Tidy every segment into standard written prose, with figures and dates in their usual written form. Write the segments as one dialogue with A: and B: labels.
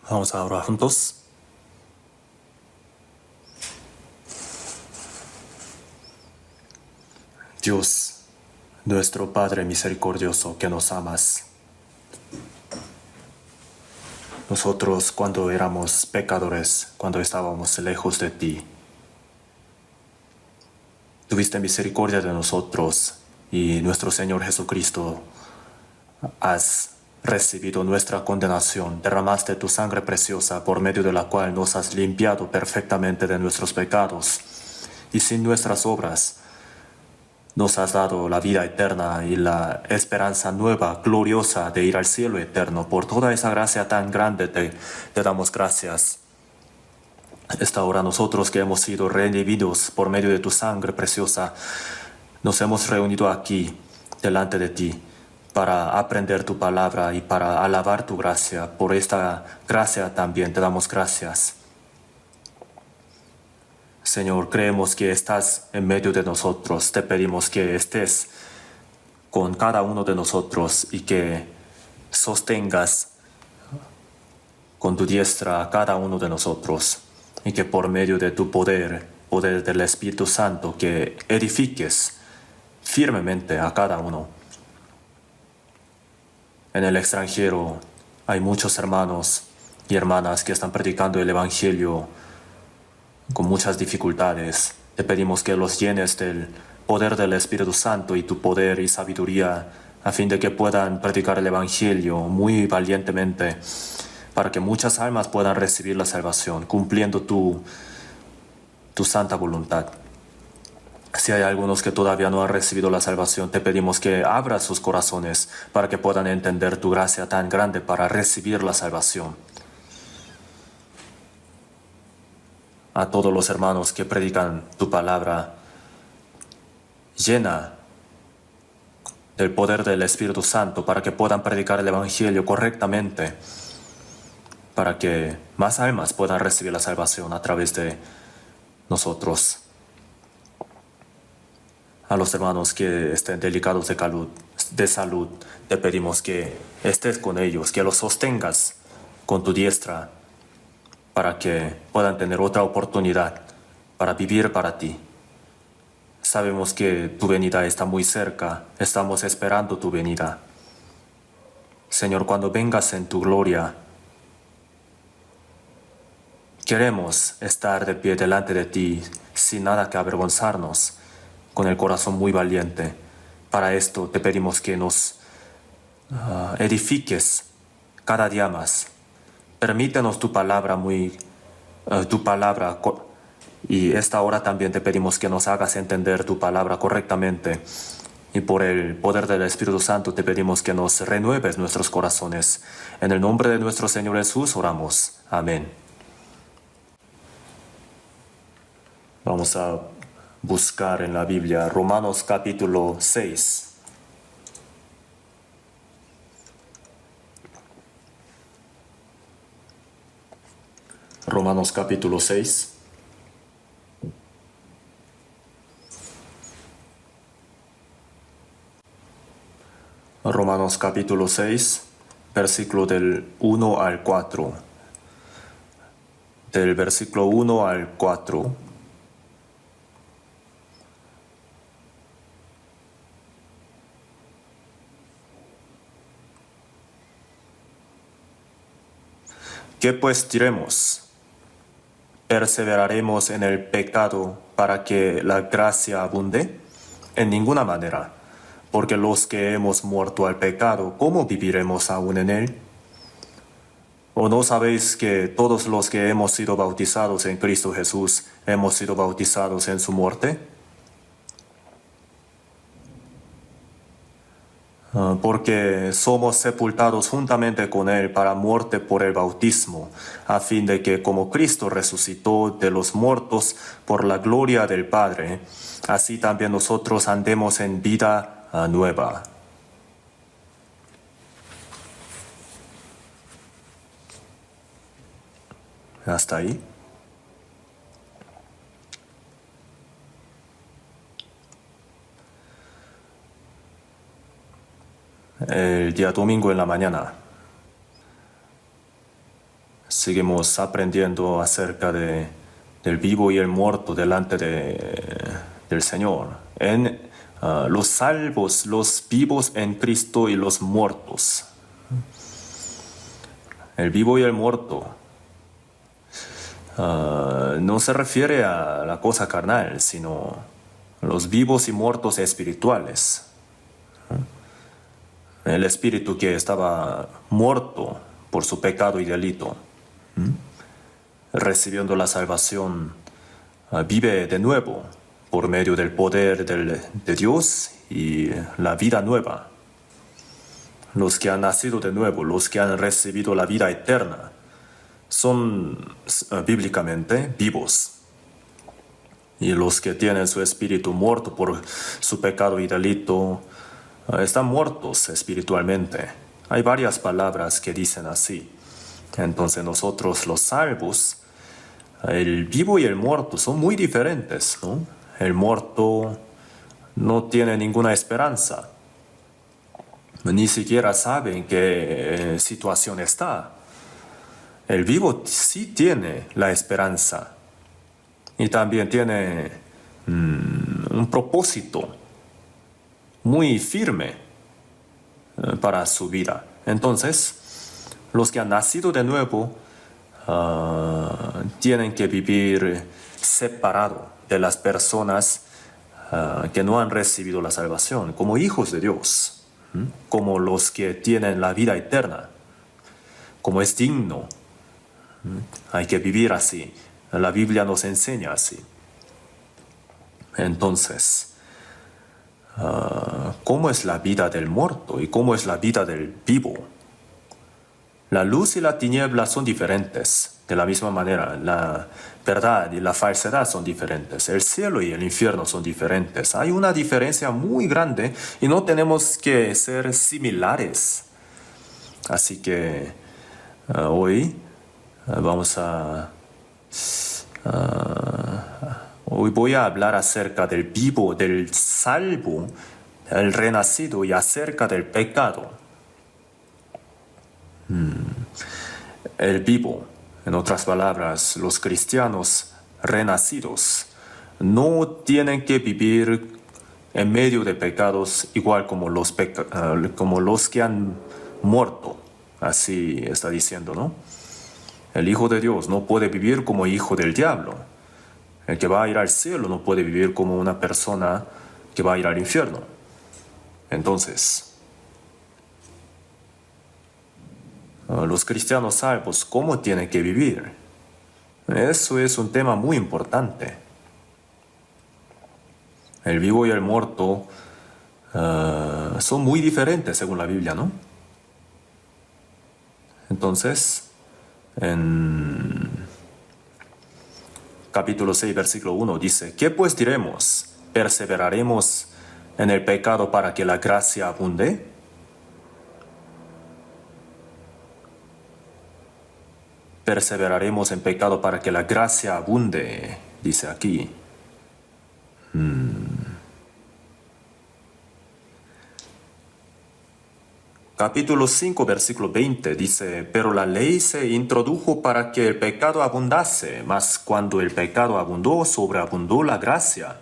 A: Vamos a orar juntos. Dios, nuestro Padre misericordioso que nos amas. Nosotros cuando éramos pecadores, cuando estábamos lejos de ti, tuviste misericordia de nosotros y nuestro Señor Jesucristo, has recibido nuestra condenación, derramaste tu sangre preciosa por medio de la cual nos has limpiado perfectamente de nuestros pecados y sin nuestras obras nos has dado la vida eterna y la esperanza nueva, gloriosa de ir al cielo eterno. Por toda esa gracia tan grande te damos gracias. Esta hora nosotros que hemos sido redimidos por medio de tu sangre preciosa, nos hemos reunido aquí delante de ti para aprender tu palabra y para alabar tu gracia. Por esta gracia también te damos gracias. Señor, creemos que estás en medio de nosotros. Te pedimos que estés con cada uno de nosotros y que sostengas con tu diestra a cada uno de nosotros y que por medio de tu poder del Espíritu Santo, que edifiques firmemente a cada uno. En el extranjero hay muchos hermanos y hermanas que están predicando el Evangelio con muchas dificultades. Te pedimos que los llenes del poder del Espíritu Santo y tu poder y sabiduría a fin de que puedan predicar el Evangelio muy valientemente para que muchas almas puedan recibir la salvación, cumpliendo tu santa voluntad. Si hay algunos que todavía no han recibido la salvación, te pedimos que abras sus corazones para que puedan entender tu gracia tan grande para recibir la salvación. A todos los hermanos que predican tu palabra, llena del poder del Espíritu Santo para que puedan predicar el Evangelio correctamente, para que más almas puedan recibir la salvación a través de nosotros. A los hermanos que estén delicados de salud, te pedimos que estés con ellos, que los sostengas con tu diestra, para que puedan tener otra oportunidad para vivir para ti. Sabemos que tu venida está muy cerca, estamos esperando tu venida. Señor, cuando vengas en tu gloria, queremos estar de pie delante de ti sin nada que avergonzarnos, con el corazón muy valiente. Para esto te pedimos que nos edifiques cada día más. Permítenos tu palabra y esta hora también te pedimos que nos hagas entender tu palabra correctamente. Y por el poder del Espíritu Santo te pedimos que nos renueves nuestros corazones. En el nombre de nuestro Señor Jesús oramos. Amén. Vamos a buscar en la Biblia Romanos capítulo 6. Romanos capítulo 6. Romanos capítulo 6, versículo del 1 al 4. Del versículo 1 al 4. ¿Qué pues diremos? ¿Perseveraremos en el pecado para que la gracia abunde? En ninguna manera, porque los que hemos muerto al pecado, ¿cómo viviremos aún en él? ¿O no sabéis que todos los que hemos sido bautizados en Cristo Jesús hemos sido bautizados en su muerte? Porque somos sepultados juntamente con Él para muerte por el bautismo, a fin de que como Cristo resucitó de los muertos por la gloria del Padre, así también nosotros andemos en vida nueva. ¿Hasta ahí? El día domingo en la mañana seguimos aprendiendo acerca del vivo y el muerto delante del Señor. Los salvos, los vivos en Cristo y los muertos. El vivo y el muerto no se refiere a la cosa carnal, sino los vivos y muertos espirituales. El espíritu que estaba muerto por su pecado y delito, recibiendo la salvación, vive de nuevo por medio del poder de Dios y la vida nueva. Los que han nacido de nuevo, los que han recibido la vida eterna, son bíblicamente vivos. Y los que tienen su espíritu muerto por su pecado y delito, están muertos espiritualmente. Hay varias palabras que dicen así. Entonces nosotros los salvos, el vivo y el muerto son muy diferentes, ¿no? El muerto no tiene ninguna esperanza. Ni siquiera sabe en qué situación está. El vivo sí tiene la esperanza. Y también tiene un propósito muy firme para su vida. Entonces, los que han nacido de nuevo tienen que vivir separado de las personas que no han recibido la salvación, como hijos de Dios, como los que tienen la vida eterna, como es digno. Hay que vivir así. La Biblia nos enseña así. Entonces, ¿cómo es la vida del muerto y cómo es la vida del vivo? La luz y la tiniebla son diferentes. De la misma manera, la verdad y la falsedad son diferentes. El cielo y el infierno son diferentes. Hay una diferencia muy grande y no tenemos que ser similares. Así que hoy hoy voy a hablar acerca del vivo, del salvo, el renacido y acerca del pecado. El vivo, en otras palabras, los cristianos renacidos no tienen que vivir en medio de pecados igual como los que han muerto. Así está diciendo, ¿no? El Hijo de Dios no puede vivir como hijo del diablo. El que va a ir al cielo no puede vivir como una persona que va a ir al infierno. Entonces, los cristianos salvos, ¿cómo tienen que vivir? Eso es un tema muy importante. El vivo y el muerto son muy diferentes según la Biblia, ¿no? Entonces, en capítulo 6, versículo 1 dice: ¿Qué pues diremos? ¿Perseveraremos en el pecado para que la gracia abunde? Perseveraremos en pecado para que la gracia abunde, dice aquí. Capítulo 5, versículo 20 dice: Pero la ley se introdujo para que el pecado abundase, mas cuando el pecado abundó, sobreabundó la gracia.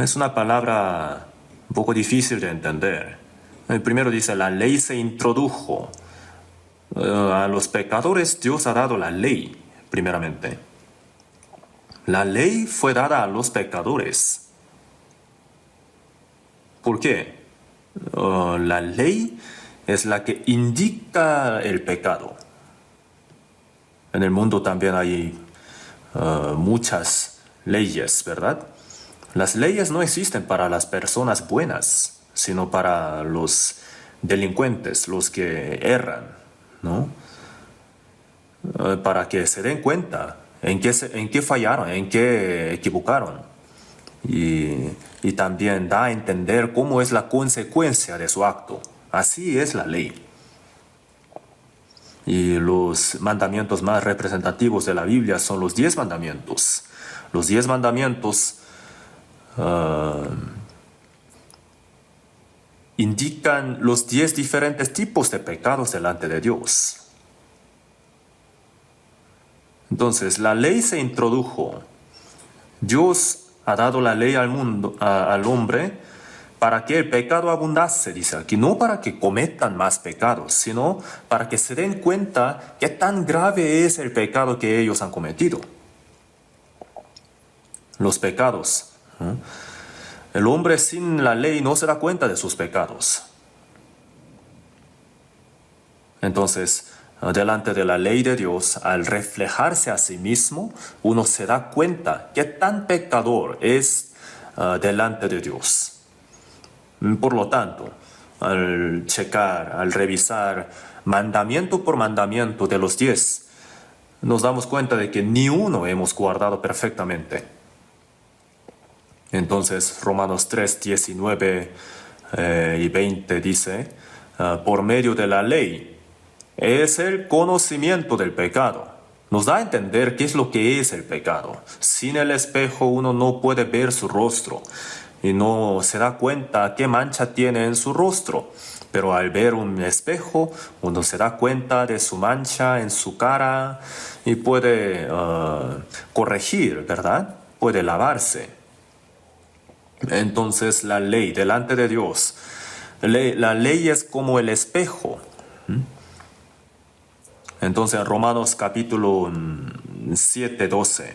A: Es una palabra un poco difícil de entender. El primero dice: la ley se introdujo. A los pecadores Dios ha dado la ley, primeramente. La ley fue dada a los pecadores. ¿Por qué? La ley es la que indica el pecado. En el mundo también hay muchas leyes, ¿verdad? Las leyes no existen para las personas buenas, sino para los delincuentes, los que erran, ¿no? Para que se den cuenta en qué fallaron, en qué equivocaron. Y también da a entender cómo es la consecuencia de su acto. Así es la ley. Y los mandamientos más representativos de la Biblia son los 10 mandamientos. Los 10 mandamientos indican los 10 diferentes tipos de pecados delante de Dios. Entonces, la ley se introdujo. Dios ha dado la ley al mundo, al hombre, para que el pecado abundase, dice aquí, no para que cometan más pecados, sino para que se den cuenta qué tan grave es el pecado que ellos han cometido. Los pecados. El hombre sin la ley no se da cuenta de sus pecados. Entonces, delante de la ley de Dios, al reflejarse a sí mismo, uno se da cuenta qué tan pecador es delante de Dios. Por lo tanto, al checar, al revisar mandamiento por mandamiento de los 10, nos damos cuenta de que ni uno hemos guardado perfectamente. Entonces, Romanos 3, 19 y 20 dice, por medio de la ley, es el conocimiento del pecado. Nos da a entender qué es lo que es el pecado. Sin el espejo uno no puede ver su rostro y no se da cuenta qué mancha tiene en su rostro. Pero al ver un espejo, uno se da cuenta de su mancha en su cara y puede corregir, ¿verdad? Puede lavarse. Entonces la ley delante de Dios, la ley es como el espejo. Entonces, en Romanos capítulo 7, 12,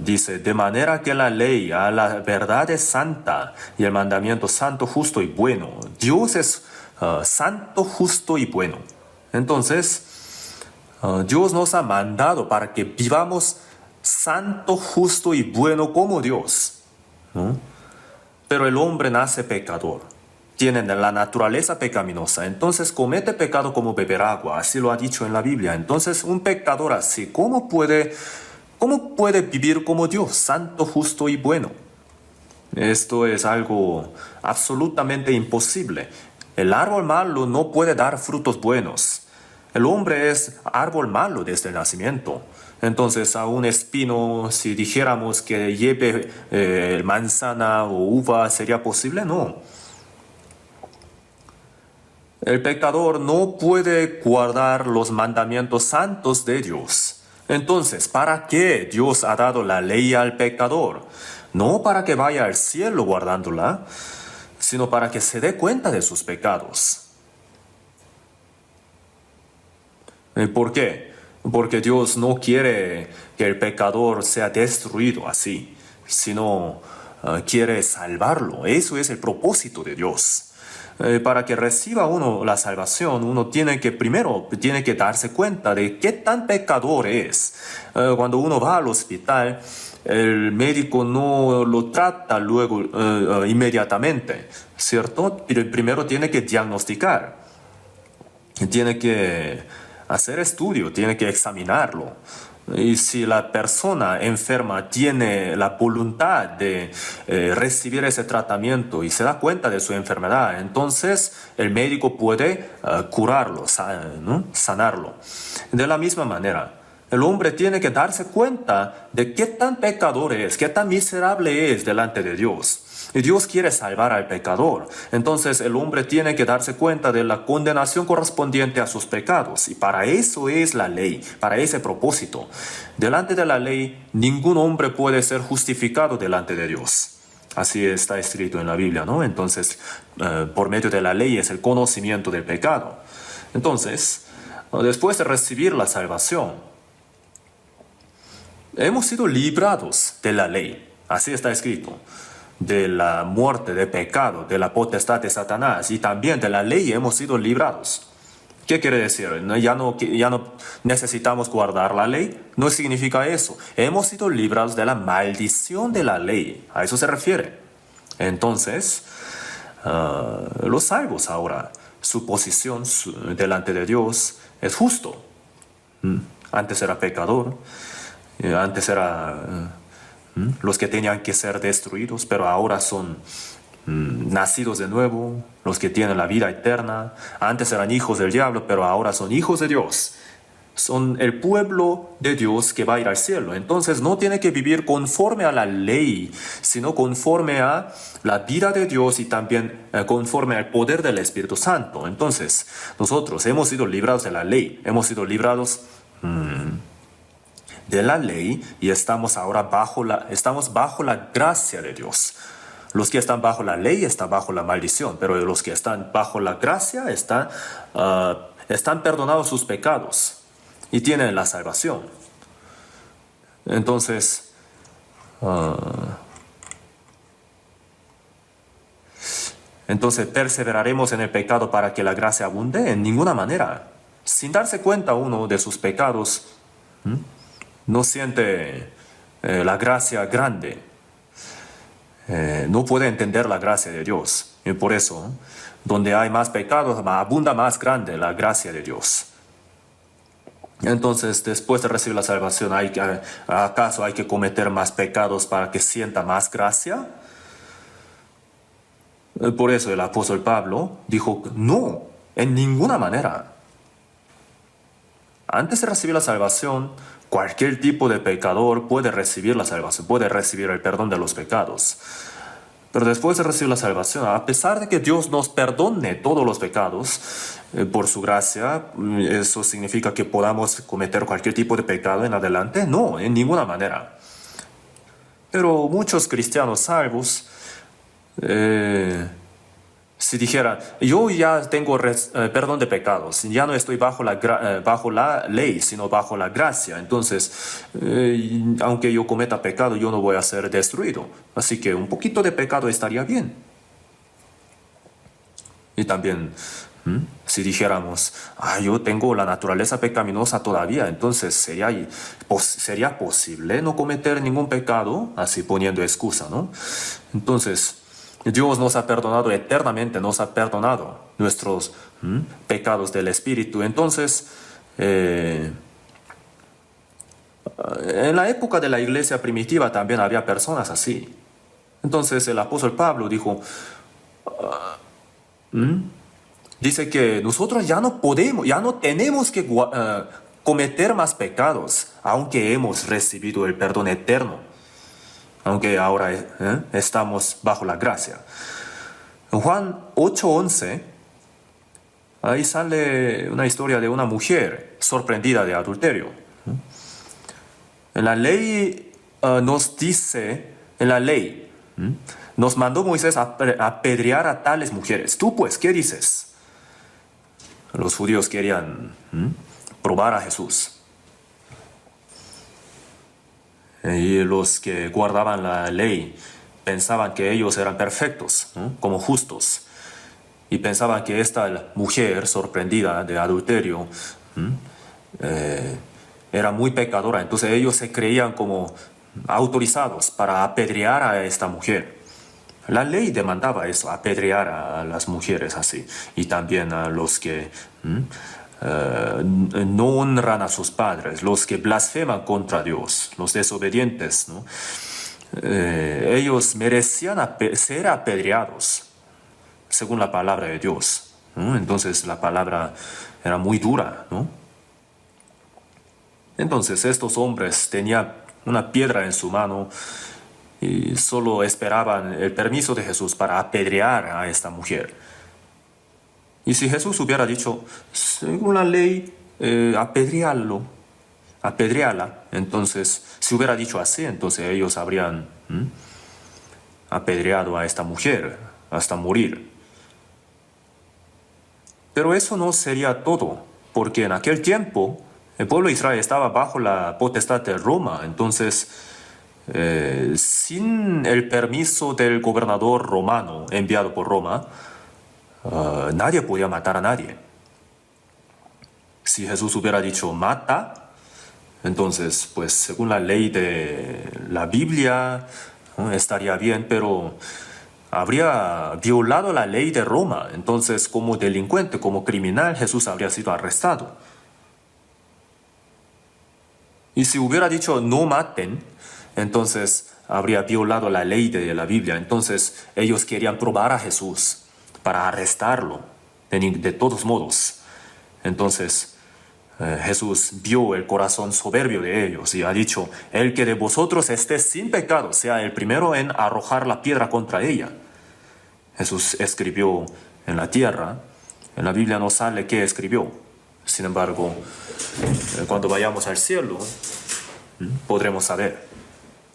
A: dice, de manera que la ley, a la verdad es santa y el mandamiento santo, justo y bueno. Dios es santo, justo y bueno. Entonces, Dios nos ha mandado para que vivamos santo, justo y bueno como Dios, ¿no? Pero el hombre nace pecador. Tienen la naturaleza pecaminosa, entonces comete pecado como beber agua, así lo ha dicho en la Biblia. Entonces un pecador así, ¿cómo puede vivir como Dios, santo, justo y bueno? Esto es algo absolutamente imposible. El árbol malo no puede dar frutos buenos. El hombre es árbol malo desde el nacimiento. Entonces a un espino, si dijéramos que lleve manzana o uva, ¿sería posible? No. El pecador no puede guardar los mandamientos santos de Dios. Entonces, ¿para qué Dios ha dado la ley al pecador? No para que vaya al cielo guardándola, sino para que se dé cuenta de sus pecados. ¿Por qué? Porque Dios no quiere que el pecador sea destruido así, sino quiere salvarlo. Eso es el propósito de Dios. Para que reciba uno la salvación, uno primero tiene que darse cuenta de qué tan pecador es. Cuando uno va al hospital, el médico no lo trata luego inmediatamente, ¿cierto? Pero primero tiene que diagnosticar, tiene que hacer estudio, tiene que examinarlo. Y si la persona enferma tiene la voluntad de recibir ese tratamiento y se da cuenta de su enfermedad, entonces el médico puede curarlo, ¿no? Sanarlo. De la misma manera, el hombre tiene que darse cuenta de qué tan pecador es, qué tan miserable es delante de Dios. Y Dios quiere salvar al pecador. Entonces el hombre tiene que darse cuenta de la condenación correspondiente a sus pecados. Y para eso es la ley, para ese propósito. Delante de la ley, ningún hombre puede ser justificado delante de Dios. Así está escrito en la Biblia, ¿no? Entonces, por medio de la ley es el conocimiento del pecado. Entonces, después de recibir la salvación, hemos sido librados de la ley. Así está escrito. De la muerte, de pecado, de la potestad de Satanás y también de la ley hemos sido librados. ¿Qué quiere decir? Ya no necesitamos guardar la ley. No significa eso. Hemos sido librados de la maldición de la ley. A eso se refiere. Entonces, los salvos ahora, su posición delante de Dios es justo. Antes era pecador, antes era los que tenían que ser destruidos, pero ahora son nacidos de nuevo, los que tienen la vida eterna. Antes eran hijos del diablo, pero ahora son hijos de Dios. son el pueblo de Dios que va a ir al cielo. Entonces no tiene que vivir conforme a la ley, sino conforme a la vida de Dios y también conforme al poder del Espíritu Santo. Entonces nosotros hemos sido librados de la ley, hemos sido librados de la ley y estamos ahora bajo la gracia de Dios. Los que están bajo la ley están bajo la maldición, pero los que están bajo la gracia están perdonados sus pecados y tienen la salvación. Entonces, ¿perseveraremos en el pecado para que la gracia abunde? En ninguna manera. Sin darse cuenta uno de sus pecados, no siente la gracia grande. No puede entender la gracia de Dios. Y por eso, donde hay más pecados, abunda más grande la gracia de Dios. Entonces, después de recibir la salvación, ¿acaso hay que cometer más pecados para que sienta más gracia? Por eso el apóstol Pablo dijo, no, en ninguna manera. Antes de recibir la salvación, cualquier tipo de pecador puede recibir la salvación, puede recibir el perdón de los pecados. Pero después de recibir la salvación, a pesar de que Dios nos perdone todos los pecados por su gracia, ¿eso significa que podamos cometer cualquier tipo de pecado en adelante? No, en ninguna manera. Pero muchos cristianos salvos, si dijera, yo ya tengo perdón de pecados, ya no estoy bajo la ley, sino bajo la gracia, entonces, aunque yo cometa pecado, yo no voy a ser destruido. Así que un poquito de pecado estaría bien. Y también, si dijéramos, yo tengo la naturaleza pecaminosa todavía, entonces sería posible no cometer ningún pecado, así poniendo excusa, ¿no? Entonces, Dios nos ha perdonado eternamente, nos ha perdonado nuestros pecados del Espíritu. Entonces, en la época de la iglesia primitiva también había personas así. Entonces el apóstol Pablo dijo, dice que nosotros ya no tenemos que cometer más pecados, aunque hemos recibido el perdón eterno. Aunque ahora estamos bajo la gracia. En Juan 8:11, ahí sale una historia de una mujer sorprendida de adulterio. En la ley nos mandó Moisés a apedrear a tales mujeres. Tú pues, ¿qué dices? Los judíos querían probar a Jesús. Y los que guardaban la ley pensaban que ellos eran perfectos, ¿no? Como justos. Y pensaban que esta mujer sorprendida de adulterio era muy pecadora. Entonces ellos se creían como autorizados para apedrear a esta mujer. La ley demandaba eso, apedrear a las mujeres así. Y también a los que no honran a sus padres, los que blasfeman contra Dios, los desobedientes, ¿no? Ellos merecían ser apedreados, según la palabra de Dios, ¿no? Entonces la palabra era muy dura, ¿no? Entonces estos hombres tenían una piedra en su mano y solo esperaban el permiso de Jesús para apedrear a esta mujer. Y si Jesús hubiera dicho, según la ley, apedreala, entonces, si hubiera dicho así, entonces ellos habrían apedreado a esta mujer hasta morir. Pero eso no sería todo, porque en aquel tiempo el pueblo de Israel estaba bajo la potestad de Roma, entonces, sin el permiso del gobernador romano enviado por Roma, nadie podía matar a nadie. Si Jesús hubiera dicho mata, entonces, pues según la ley de la Biblia, estaría bien, pero habría violado la ley de Roma. Entonces, como delincuente, como criminal, Jesús habría sido arrestado. Y si hubiera dicho no maten, entonces habría violado la ley de la Biblia. Entonces, ellos querían probar a Jesús para arrestarlo de todos modos. Entonces, Jesús vio el corazón soberbio de ellos y ha dicho, el que de vosotros esté sin pecado sea el primero en arrojar la piedra contra ella. Jesús escribió en la tierra, en la Biblia no sale qué escribió. Sin embargo, cuando vayamos al cielo, podremos saber,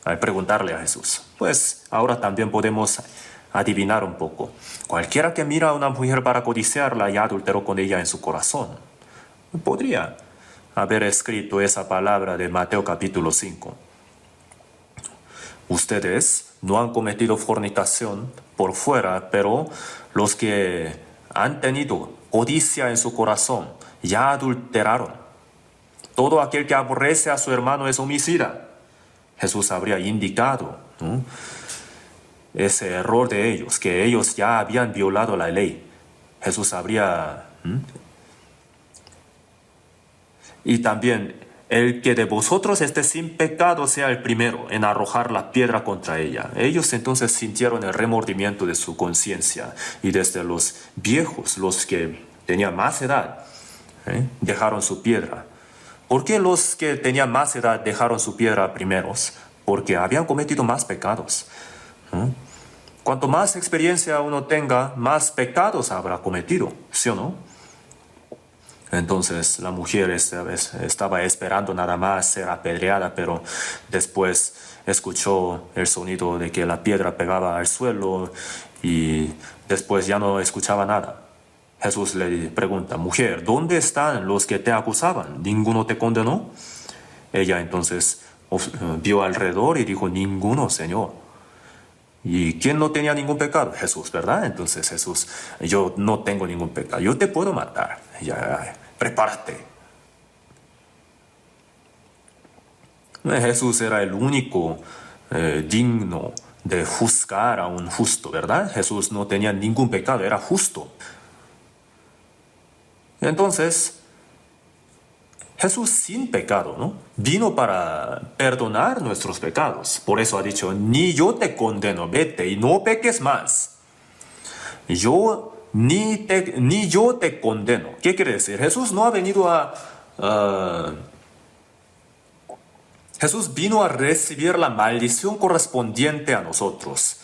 A: al preguntarle a Jesús. Pues ahora también podemos adivinar un poco. Cualquiera que mira a una mujer para codiciarla ya adulteró con ella en su corazón. Podría haber escrito esa palabra de Mateo capítulo 5. Ustedes no han cometido fornicación por fuera, pero los que han tenido codicia en su corazón ya adulteraron. Todo aquel que aborrece a su hermano es homicida. Jesús habría indicado, ¿no?, ese error de ellos, que ellos ya habían violado la ley. Jesús habría... Y también, el que de vosotros esté sin pecado sea el primero en arrojar la piedra contra ella. Ellos entonces sintieron el remordimiento de su conciencia. Y desde los viejos, los que tenían más edad, dejaron su piedra. ¿Por qué los que tenían más edad dejaron su piedra primeros? Porque habían cometido más pecados. Cuanto más experiencia uno tenga, más pecados habrá cometido, ¿sí o no? Entonces la mujer estaba esperando nada más ser apedreada, pero después escuchó el sonido de que la piedra pegaba al suelo y después ya no escuchaba nada. Jesús le pregunta, mujer, ¿dónde están los que te acusaban? ¿Ninguno te condenó? Ella entonces vio alrededor y dijo, ninguno, Señor. ¿Y quién no tenía ningún pecado? Jesús, ¿verdad? Entonces Jesús, yo no tengo ningún pecado, yo te puedo matar. Ya, prepárate. Jesús era el único digno de juzgar a un justo, ¿verdad? Jesús no tenía ningún pecado, era justo. Entonces, Jesús sin pecado, ¿no?, vino para perdonar nuestros pecados. Por eso ha dicho, ni yo te condeno, vete y no peques más. Ni yo te condeno. ¿Qué quiere decir? Jesús no ha venido Jesús vino a recibir la maldición correspondiente a nosotros,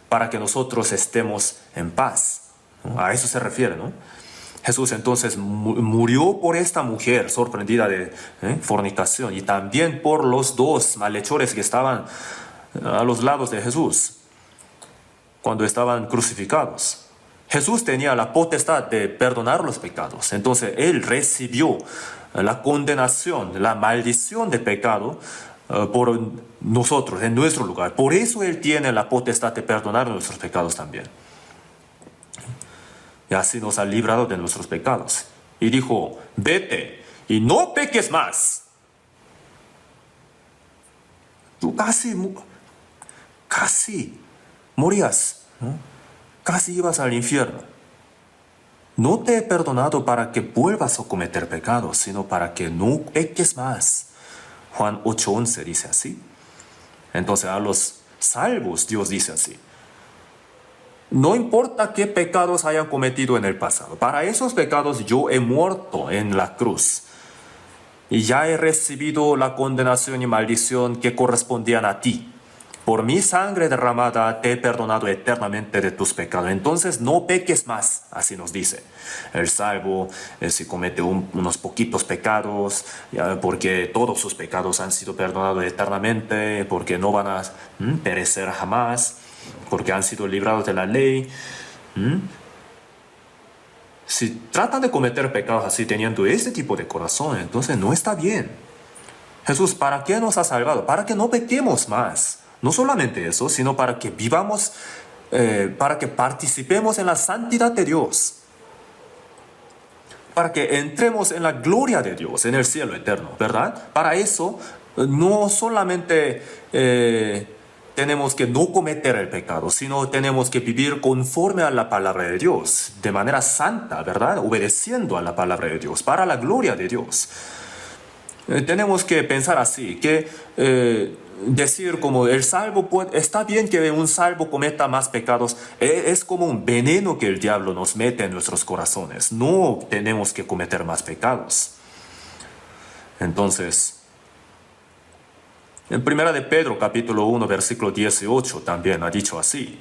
A: para que nosotros estemos en paz, ¿no? A eso se refiere, ¿no? Jesús entonces murió por esta mujer sorprendida de fornicación y también por los dos malhechores que estaban a los lados de Jesús cuando estaban crucificados. Jesús tenía la potestad de perdonar los pecados. Entonces Él recibió la condenación, la maldición de pecado por nosotros, en nuestro lugar. Por eso Él tiene la potestad de perdonar nuestros pecados también. Y así nos ha librado de nuestros pecados. Y dijo, vete y no peques más. Tú casi morías, ¿no? Casi ibas al infierno. No te he perdonado para que vuelvas a cometer pecados, sino para que no peques más. Juan 8:11 dice así. Entonces a los salvos Dios dice así. No importa qué pecados hayan cometido en el pasado. Para esos pecados yo he muerto en la cruz. Y ya he recibido la condenación y maldición que correspondían a ti. Por mi sangre derramada te he perdonado eternamente de tus pecados. Entonces no peques más, así nos dice. El salvo, si comete unos poquitos pecados, porque todos sus pecados han sido perdonados eternamente, porque no van a perecer jamás, porque han sido librados de la ley. Si tratan de cometer pecados así teniendo este tipo de corazón, entonces no está bien. Jesús, ¿para qué nos ha salvado? Para que no pequemos más. No solamente eso, sino para que vivamos, para que participemos en la santidad de Dios. Para que entremos en la gloria de Dios, en el cielo eterno, ¿verdad? Para eso, no solamente tenemos que no cometer el pecado, sino tenemos que vivir conforme a la palabra de Dios, de manera santa, ¿verdad? Obedeciendo a la palabra de Dios, para la gloria de Dios. Tenemos que pensar así, que decir como el salvo está bien que un salvo cometa más pecados, es como un veneno que el diablo nos mete en nuestros corazones. No tenemos que cometer más pecados. Entonces, en Primera de Pedro, capítulo 1, versículo 18, también ha dicho así.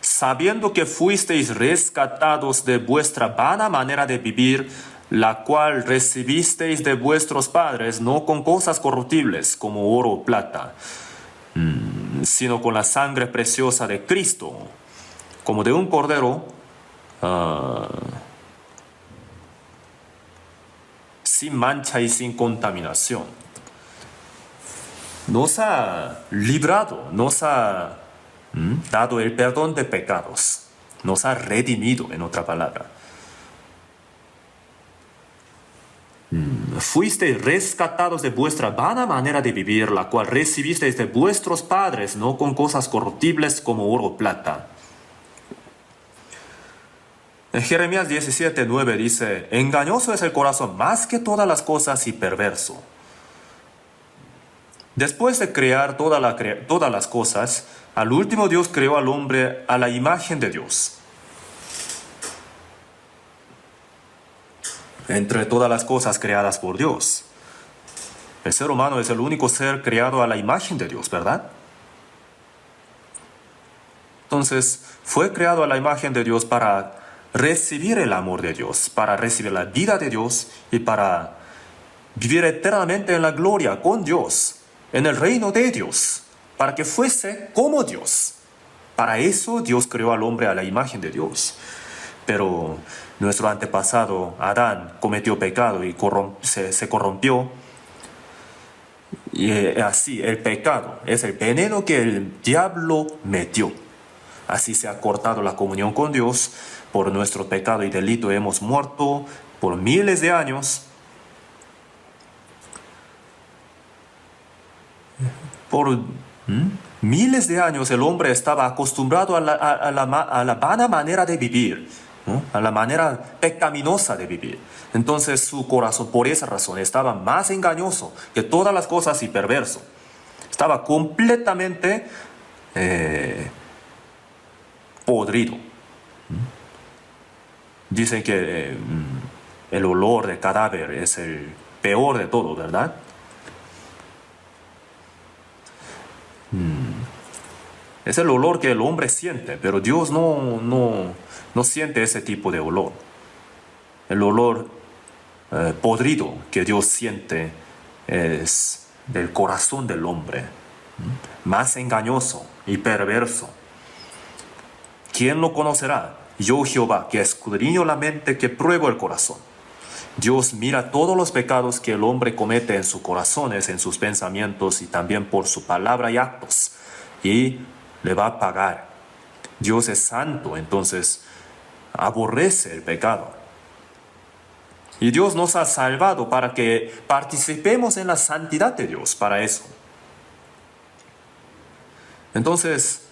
A: Sabiendo que fuisteis rescatados de vuestra vana manera de vivir, la cual recibisteis de vuestros padres, no con cosas corruptibles como oro o plata, sino con la sangre preciosa de Cristo, como de un cordero, sin mancha y sin contaminación. Nos ha librado, nos ha dado el perdón de pecados, nos ha redimido, en otra palabra. Fuisteis rescatados de vuestra vana manera de vivir, la cual recibisteis de vuestros padres, no con cosas corruptibles como oro o plata. En Jeremías 17:9 dice: engañoso es el corazón más que todas las cosas y perverso. Después de crear todas las cosas, al último Dios creó al hombre a la imagen de Dios. Entre todas las cosas creadas por Dios, el ser humano es el único ser creado a la imagen de Dios, ¿verdad? Entonces, fue creado a la imagen de Dios para recibir el amor de Dios, para recibir la vida de Dios y para vivir eternamente en la gloria con Dios, en el reino de Dios, para que fuese como Dios. Para eso Dios creó al hombre a la imagen de Dios. Pero nuestro antepasado, Adán, cometió pecado y se corrompió. Y así, el pecado es el veneno que el diablo metió. Así se ha cortado la comunión con Dios. Por nuestro pecado y delito hemos muerto por miles de años. Por miles de años el hombre estaba acostumbrado a la vana manera de vivir, ¿no? A la manera pecaminosa de vivir. Entonces su corazón, por esa razón, estaba más engañoso que todas las cosas y perverso. Estaba completamente podrido. Dicen que el olor de cadáver es el peor de todo, ¿verdad? Es el olor que el hombre siente, pero Dios no siente ese tipo de olor. El olor podrido que Dios siente es del corazón del hombre, más engañoso y perverso. ¿Quién lo conocerá? Yo, Jehová, que escudriño la mente, que pruebo el corazón. Dios mira todos los pecados que el hombre comete en sus corazones, en sus pensamientos y también por su palabra y actos, y le va a pagar. Dios es santo, entonces aborrece el pecado. Y Dios nos ha salvado para que participemos en la santidad de Dios, para eso. Entonces,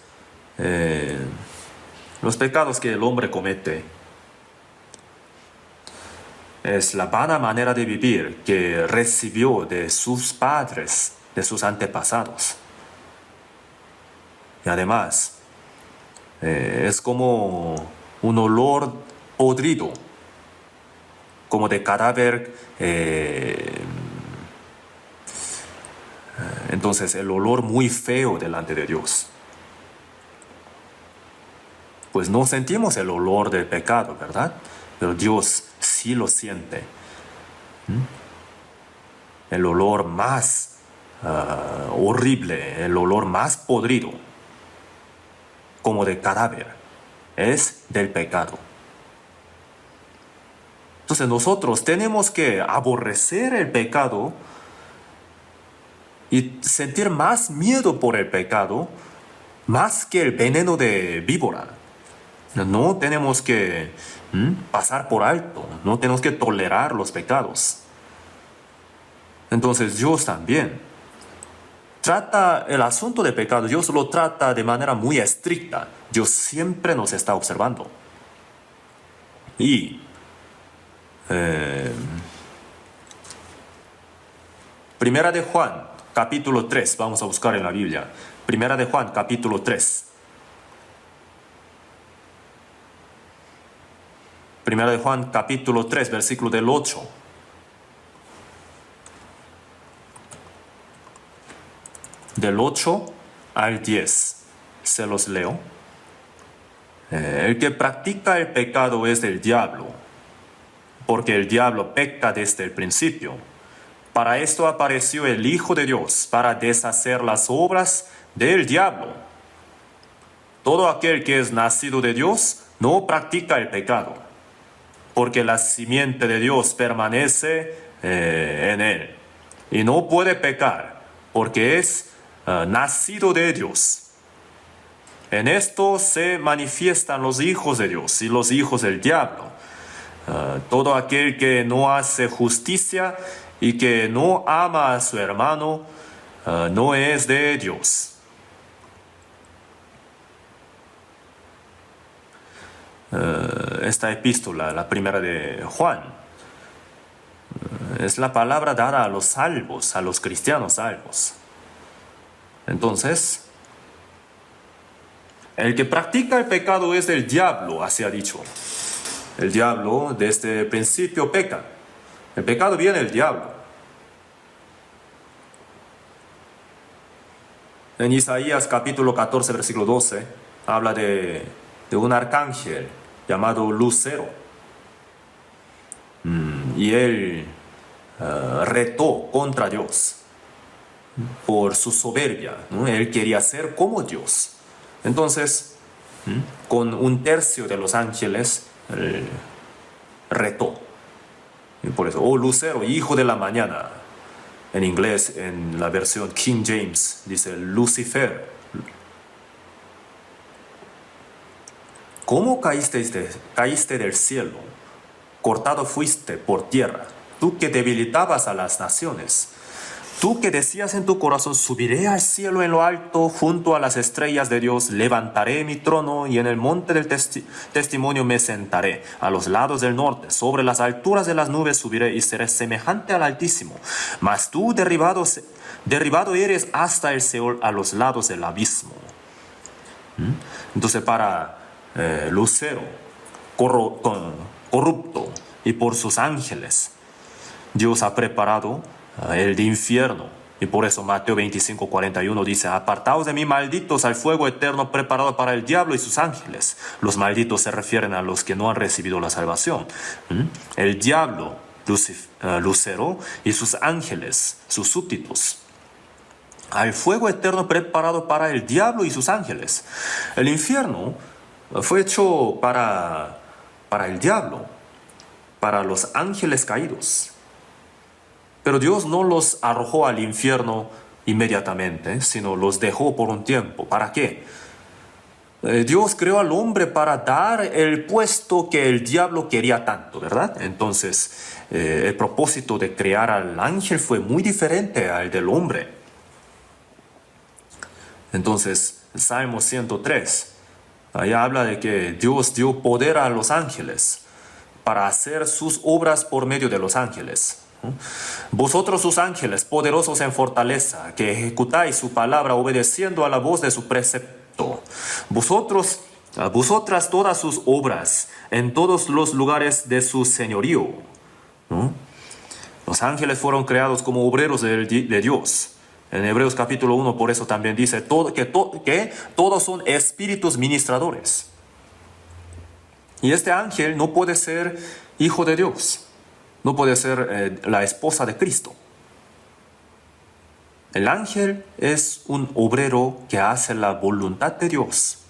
A: los pecados que el hombre comete es la vana manera de vivir que recibió de sus padres, de sus antepasados. Y además, es como un olor podrido, como de cadáver. Entonces, el olor muy feo delante de Dios. Pues no sentimos el olor del pecado, ¿verdad? Pero Dios sí lo siente. El olor más horrible, el olor más podrido, como de cadáver, es del pecado. Entonces nosotros tenemos que aborrecer el pecado y sentir más miedo por el pecado, más que el veneno de víbora. No tenemos que pasar por alto, no tenemos que tolerar los pecados. Entonces Dios también trata el asunto de pecado, Dios lo trata de manera muy estricta. Dios siempre nos está observando. Y Primera de Juan, capítulo 3, vamos a buscar en la Biblia. Primera de Juan, capítulo 3. Primera de Juan, capítulo 3, versículo del 8. del 8 al 10. Se los leo. El que practica el pecado es del diablo, porque el diablo peca desde el principio. Para esto apareció el Hijo de Dios, para deshacer las obras del diablo. Todo aquel que es nacido de Dios no practica el pecado, porque la simiente de Dios permanece en él, y no puede pecar, porque es nacido de Dios. En esto se manifiestan los hijos de Dios y los hijos del diablo. Todo aquel que no hace justicia y que no ama a su hermano no es de Dios. Esta epístola, la primera de Juan, es la palabra dada a los salvos, a los cristianos salvos. Entonces, el que practica el pecado es del diablo, así ha dicho. El diablo desde el principio peca. El pecado viene del diablo. En Isaías capítulo 14, versículo 12, habla de un arcángel llamado Lucero. Y él retó contra Dios por su soberbia, ¿no? Él quería ser como Dios. Entonces, con un tercio de los ángeles, retó. Y por eso, oh Lucero, hijo de la mañana. En inglés, en la versión King James, dice Lucifer. ¿Cómo caíste del cielo? Cortado fuiste por tierra, tú que debilitabas a las naciones. Tú que decías en tu corazón, subiré al cielo en lo alto, junto a las estrellas de Dios, levantaré mi trono y en el monte del testimonio me sentaré, a los lados del norte, sobre las alturas de las nubes subiré y seré semejante al Altísimo. Mas tú derribado eres hasta el Seol, a los lados del abismo. Entonces para Lucero, corrupto, y por sus ángeles, Dios ha preparado el infierno. Y por eso Mateo 25:41 dice: apartaos de mí, malditos, al fuego eterno preparado para el diablo y sus ángeles. Los malditos se refieren a los que no han recibido la salvación. El diablo, Lucero, y sus ángeles, sus súbditos, al fuego eterno preparado para el diablo y sus ángeles. El infierno fue hecho para el diablo, para los ángeles caídos. Pero Dios no los arrojó al infierno inmediatamente, sino los dejó por un tiempo. ¿Para qué? Dios creó al hombre para dar el puesto que el diablo quería tanto, ¿verdad? Entonces, el propósito de crear al ángel fue muy diferente al del hombre. Entonces, Salmo 103, allá habla de que Dios dio poder a los ángeles para hacer sus obras por medio de los ángeles. Vosotros sus ángeles, poderosos en fortaleza, que ejecutáis su palabra obedeciendo a la voz de su precepto. Vosotras todas sus obras, en todos los lugares de su señorío. Los ángeles fueron creados como obreros de Dios. En Hebreos capítulo 1, por eso también dice que todos son espíritus ministradores. Y este ángel no puede ser hijo de Dios. No puede ser la esposa de Cristo. El ángel es un obrero que hace la voluntad de Dios.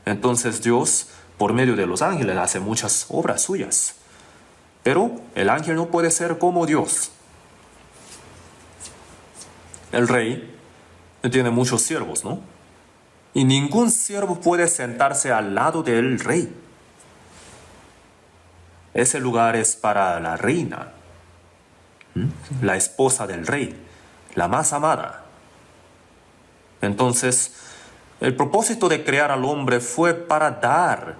A: Entonces Dios, por medio de los ángeles, hace muchas obras suyas. Pero el ángel no puede ser como Dios. El rey tiene muchos siervos, ¿no? Y ningún siervo puede sentarse al lado del rey. Ese lugar es para la reina, la esposa del rey, la más amada. Entonces, el propósito de crear al hombre fue para dar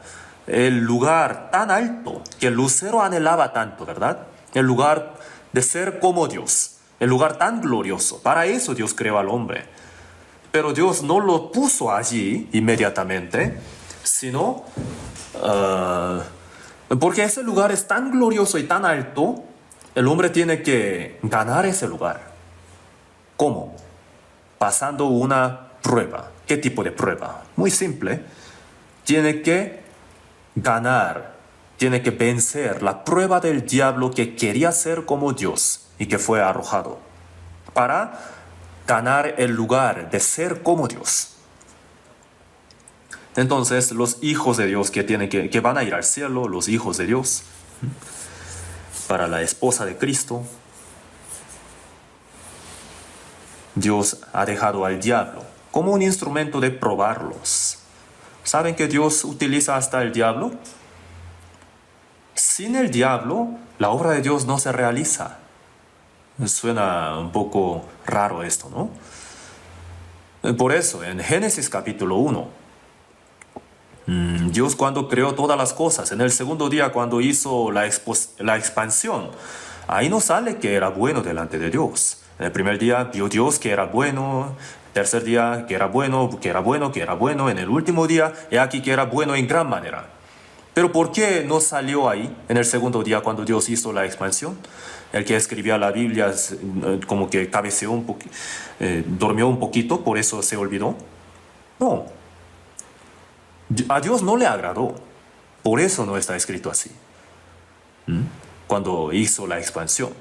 A: el lugar tan alto que Lucero anhelaba tanto, ¿verdad? El lugar de ser como Dios, el lugar tan glorioso. Para eso Dios creó al hombre. Pero Dios no lo puso allí inmediatamente, sino porque ese lugar es tan glorioso y tan alto, el hombre tiene que ganar ese lugar. ¿Cómo? pasando una prueba. ¿Qué tipo de prueba? Muy simple. Tiene que ganar, tiene que vencer la prueba del diablo que quería ser como Dios y que fue arrojado para ganar el lugar de ser como Dios. Entonces, los hijos de Dios que van a ir al cielo, los hijos de Dios, para la esposa de Cristo, Dios ha dejado al diablo como un instrumento de probarlos. ¿Saben que Dios utiliza hasta el diablo? Sin el diablo, la obra de Dios no se realiza. Suena un poco raro esto, ¿no? Por eso, en Génesis capítulo 1, Dios cuando creó todas las cosas, en el segundo día cuando hizo la expansión, ahí no sale que era bueno delante de Dios. En el primer día vio Dios que era bueno, tercer día que era bueno, que era bueno, que era bueno, en el último día, he aquí que era bueno en gran manera. Pero ¿por qué no salió ahí en el segundo día cuando Dios hizo la expansión? El que escribía la Biblia como que cabeceó un poquito, durmió un poquito, por eso se olvidó. No, a Dios no le agradó, por eso no está escrito así. Cuando hizo la expansión.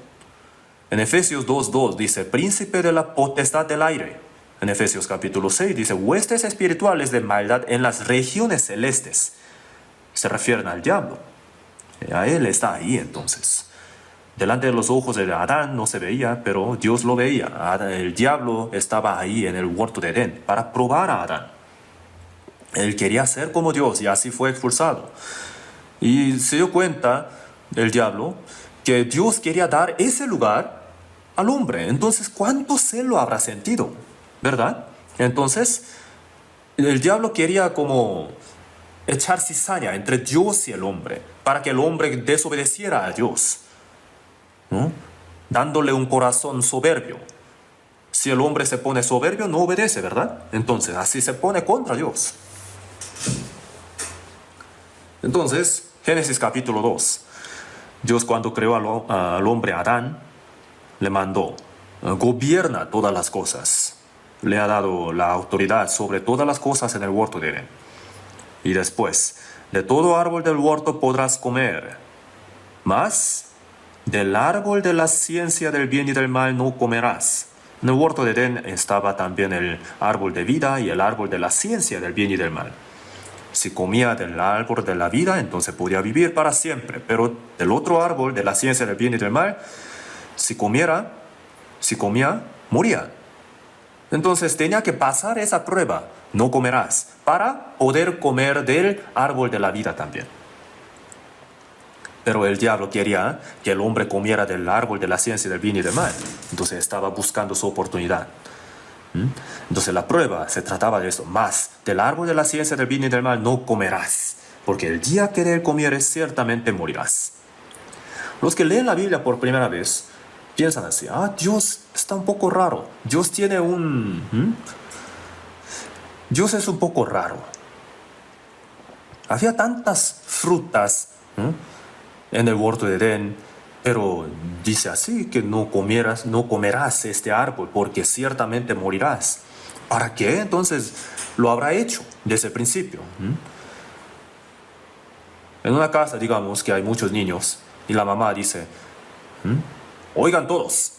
A: En Efesios 2:2 dice, príncipe de la potestad del aire. En Efesios capítulo 6 dice, huestes espirituales de maldad en las regiones celestes. Se refieren al diablo. A él está ahí entonces. Delante de los ojos de Adán no se veía, pero Dios lo veía. El diablo estaba ahí en el huerto de Edén para probar a Adán. Él quería ser como Dios y así fue expulsado. Y se dio cuenta el diablo que Dios quería dar ese lugar al hombre. Entonces, ¿cuánto celo habrá sentido? ¿Verdad? Entonces, el diablo quería como echar cizaña entre Dios y el hombre, para que el hombre desobedeciera a Dios, ¿no? Dándole un corazón soberbio. Si el hombre se pone soberbio, no obedece, ¿verdad? Entonces, así se pone contra Dios. Entonces, Génesis capítulo 2. Dios cuando creó al hombre Adán, le mandó, gobierna todas las cosas. Le ha dado la autoridad sobre todas las cosas en el huerto de Edén. Y después, de todo árbol del huerto podrás comer, mas del árbol de la ciencia del bien y del mal no comerás. En el huerto de Edén estaba también el árbol de vida y el árbol de la ciencia del bien y del mal. Si comía del árbol de la vida, entonces podía vivir para siempre. Pero del otro árbol de la ciencia del bien y del mal, si comía, moría. Entonces tenía que pasar esa prueba, no comerás, para poder comer del árbol de la vida también. Pero el diablo quería que el hombre comiera del árbol de la ciencia del bien y del mal. Entonces estaba buscando su oportunidad. Entonces la prueba se trataba de esto. Más del árbol de la ciencia del bien y del mal no comerás, porque el día que de él comieres ciertamente morirás. Los que leen la Biblia por primera vez piensan así, Dios está un poco raro. Dios es un poco raro. Había tantas frutas en el huerto de Edén, pero dice así que no comerás este árbol porque ciertamente morirás. ¿Para qué? Entonces lo habrá hecho desde el principio. En una casa, digamos, que hay muchos niños y la mamá dice, oigan todos,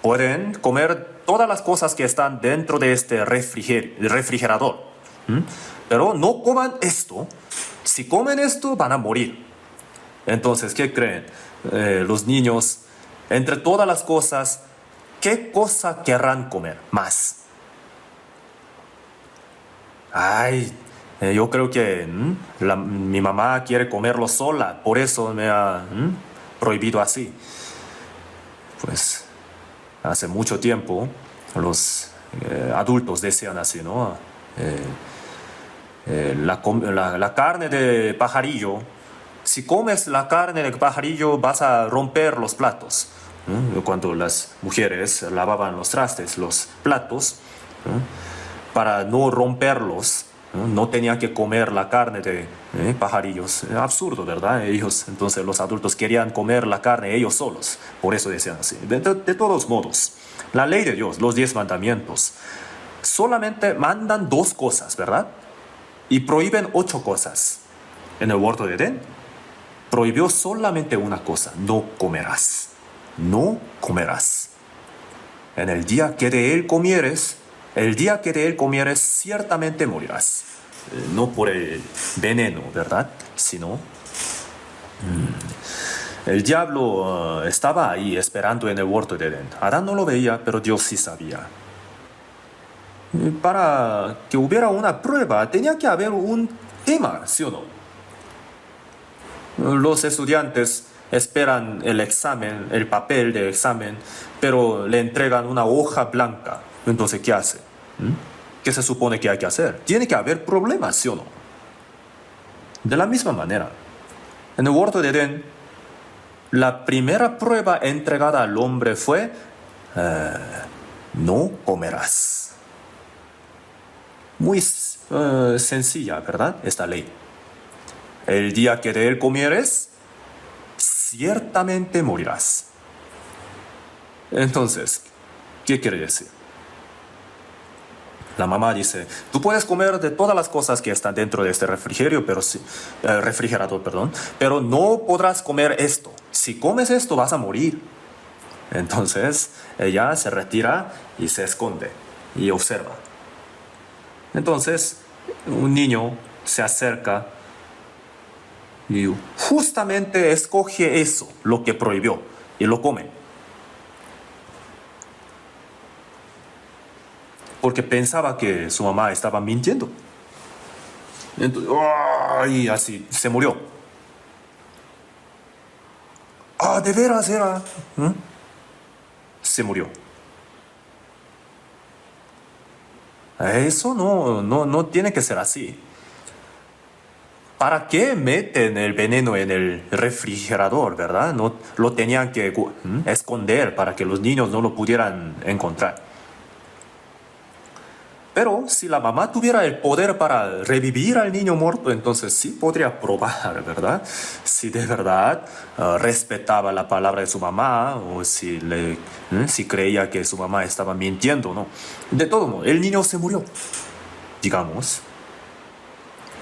A: pueden comer todas las cosas que están dentro de este refrigerador, pero no coman esto. Si comen esto van a morir. Entonces, ¿qué creen? Los niños, entre todas las cosas, ¿qué cosa querrán comer más? Yo creo que mi mamá quiere comerlo sola, por eso me ha prohibido así. Pues hace mucho tiempo los adultos decían así, ¿no? La carne de pajarillo, si comes la carne de pajarillo vas a romper los platos. Cuando las mujeres lavaban los trastes, los platos, para no romperlos, ¿no? No tenían que comer la carne de pajarillos. Absurdo, ¿verdad? Entonces los adultos querían comer la carne ellos solos. Por eso decían así. De todos modos, la ley de Dios, los 10 mandamientos, solamente mandan 2 cosas, ¿verdad? Y prohíben 8 cosas. En el huerto de Edén, prohibió solamente una cosa: no comerás. No comerás. En el día que de él comieres, ciertamente morirás. No por el veneno, ¿verdad? Sino el diablo estaba ahí esperando en el huerto de Edén. Adán no lo veía, pero Dios sí sabía. Para que hubiera una prueba, tenía que haber un tema, ¿sí o no? Los estudiantes esperan el examen, el papel de examen, pero le entregan una hoja blanca. Entonces, ¿qué hace? ¿Qué se supone que hay que hacer? Tiene que haber problemas, ¿sí o no? De la misma manera, en el huerto de Edén, la primera prueba entregada al hombre fue: no comerás. Muy sencilla, ¿verdad? Esta ley. El día que de él comieres, ciertamente morirás. Entonces, ¿qué quiere decir? La mamá dice: tú puedes comer de todas las cosas que están dentro de este refrigerador, pero no podrás comer esto. Si comes esto, vas a morir. Entonces, ella se retira y se esconde y observa. Entonces, un niño se acerca y justamente escoge eso, lo que prohibió, y lo come. Porque pensaba que su mamá estaba mintiendo. Entonces, y así, se murió. ¿De veras era? Se murió. Eso no tiene que ser así. ¿Para qué meten el veneno en el refrigerador, verdad? No lo tenían que esconder para que los niños no lo pudieran encontrar. Pero si la mamá tuviera el poder para revivir al niño muerto, entonces sí podría probar, ¿verdad? Si de verdad respetaba la palabra de su mamá, o si creía que su mamá estaba mintiendo, ¿no? De todo modo, el niño se murió, digamos.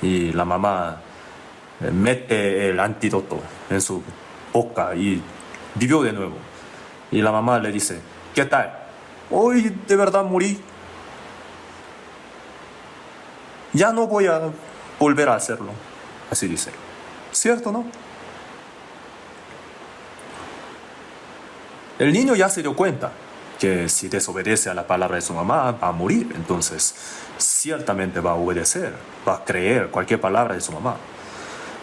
A: Y la mamá mete el antídoto en su boca y vivió de nuevo. Y la mamá le dice: ¿qué tal? Hoy de verdad morí. Ya no voy a volver a hacerlo. Así dice. ¿Cierto, no? El niño ya se dio cuenta que si desobedece a la palabra de su mamá, va a morir. Entonces, ciertamente va a obedecer, va a creer cualquier palabra de su mamá.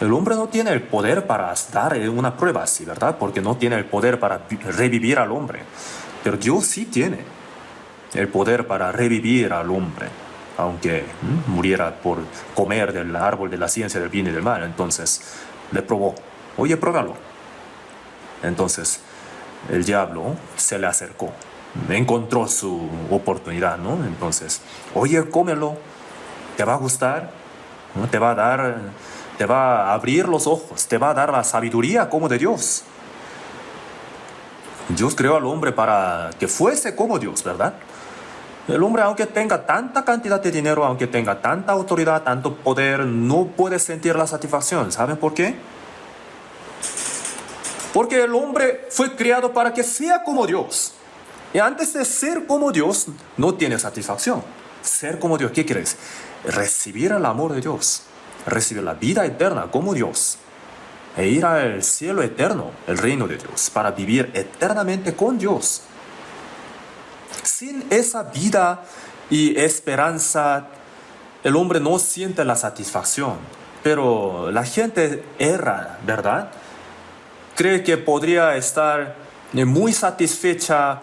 A: El hombre no tiene el poder para dar una prueba así, ¿verdad? Porque no tiene el poder para revivir al hombre. Pero Dios sí tiene el poder para revivir al hombre, aunque muriera por comer del árbol de la ciencia del bien y del mal. Entonces le probó: oye, pruébalo. Entonces el diablo se le acercó, encontró su oportunidad, ¿no? Entonces: oye, cómelo, te va a gustar, ¿no? Te va a abrir los ojos, te va a dar la sabiduría como de Dios. Dios creó al hombre para que fuese como Dios, ¿verdad? El hombre, aunque tenga tanta cantidad de dinero, aunque tenga tanta autoridad, tanto poder, no puede sentir la satisfacción. ¿Saben por qué? Porque el hombre fue creado para que sea como Dios. Y antes de ser como Dios, no tiene satisfacción. Ser como Dios, ¿qué quiere decir? Recibir el amor de Dios, recibir la vida eterna como Dios, e ir al cielo eterno, el reino de Dios, para vivir eternamente con Dios. Sin esa vida y esperanza, el hombre no siente la satisfacción. Pero la gente erra, ¿verdad? Cree que podría estar muy satisfecha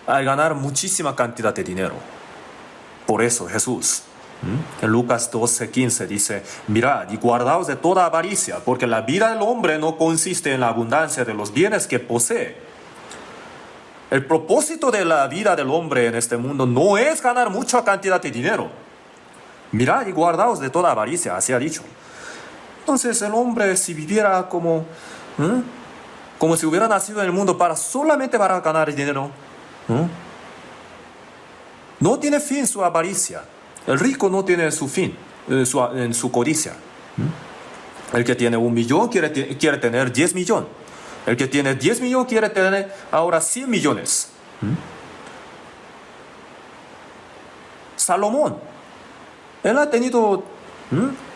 A: al ganar muchísima cantidad de dinero. Por eso Jesús, en Lucas 12:15 dice: mirad y guardaos de toda avaricia, porque la vida del hombre no consiste en la abundancia de los bienes que posee. El propósito de la vida del hombre en este mundo no es ganar mucha cantidad de dinero. Mirad y guardaos de toda avaricia, así ha dicho. Entonces el hombre, si viviera como si hubiera nacido en el mundo solamente para ganar dinero, no tiene fin su avaricia. El rico no tiene su fin en su codicia. El que tiene 1 millón quiere tener 10 millones. El que tiene 10 millones quiere tener ahora 100 millones. Salomón, él ha tenido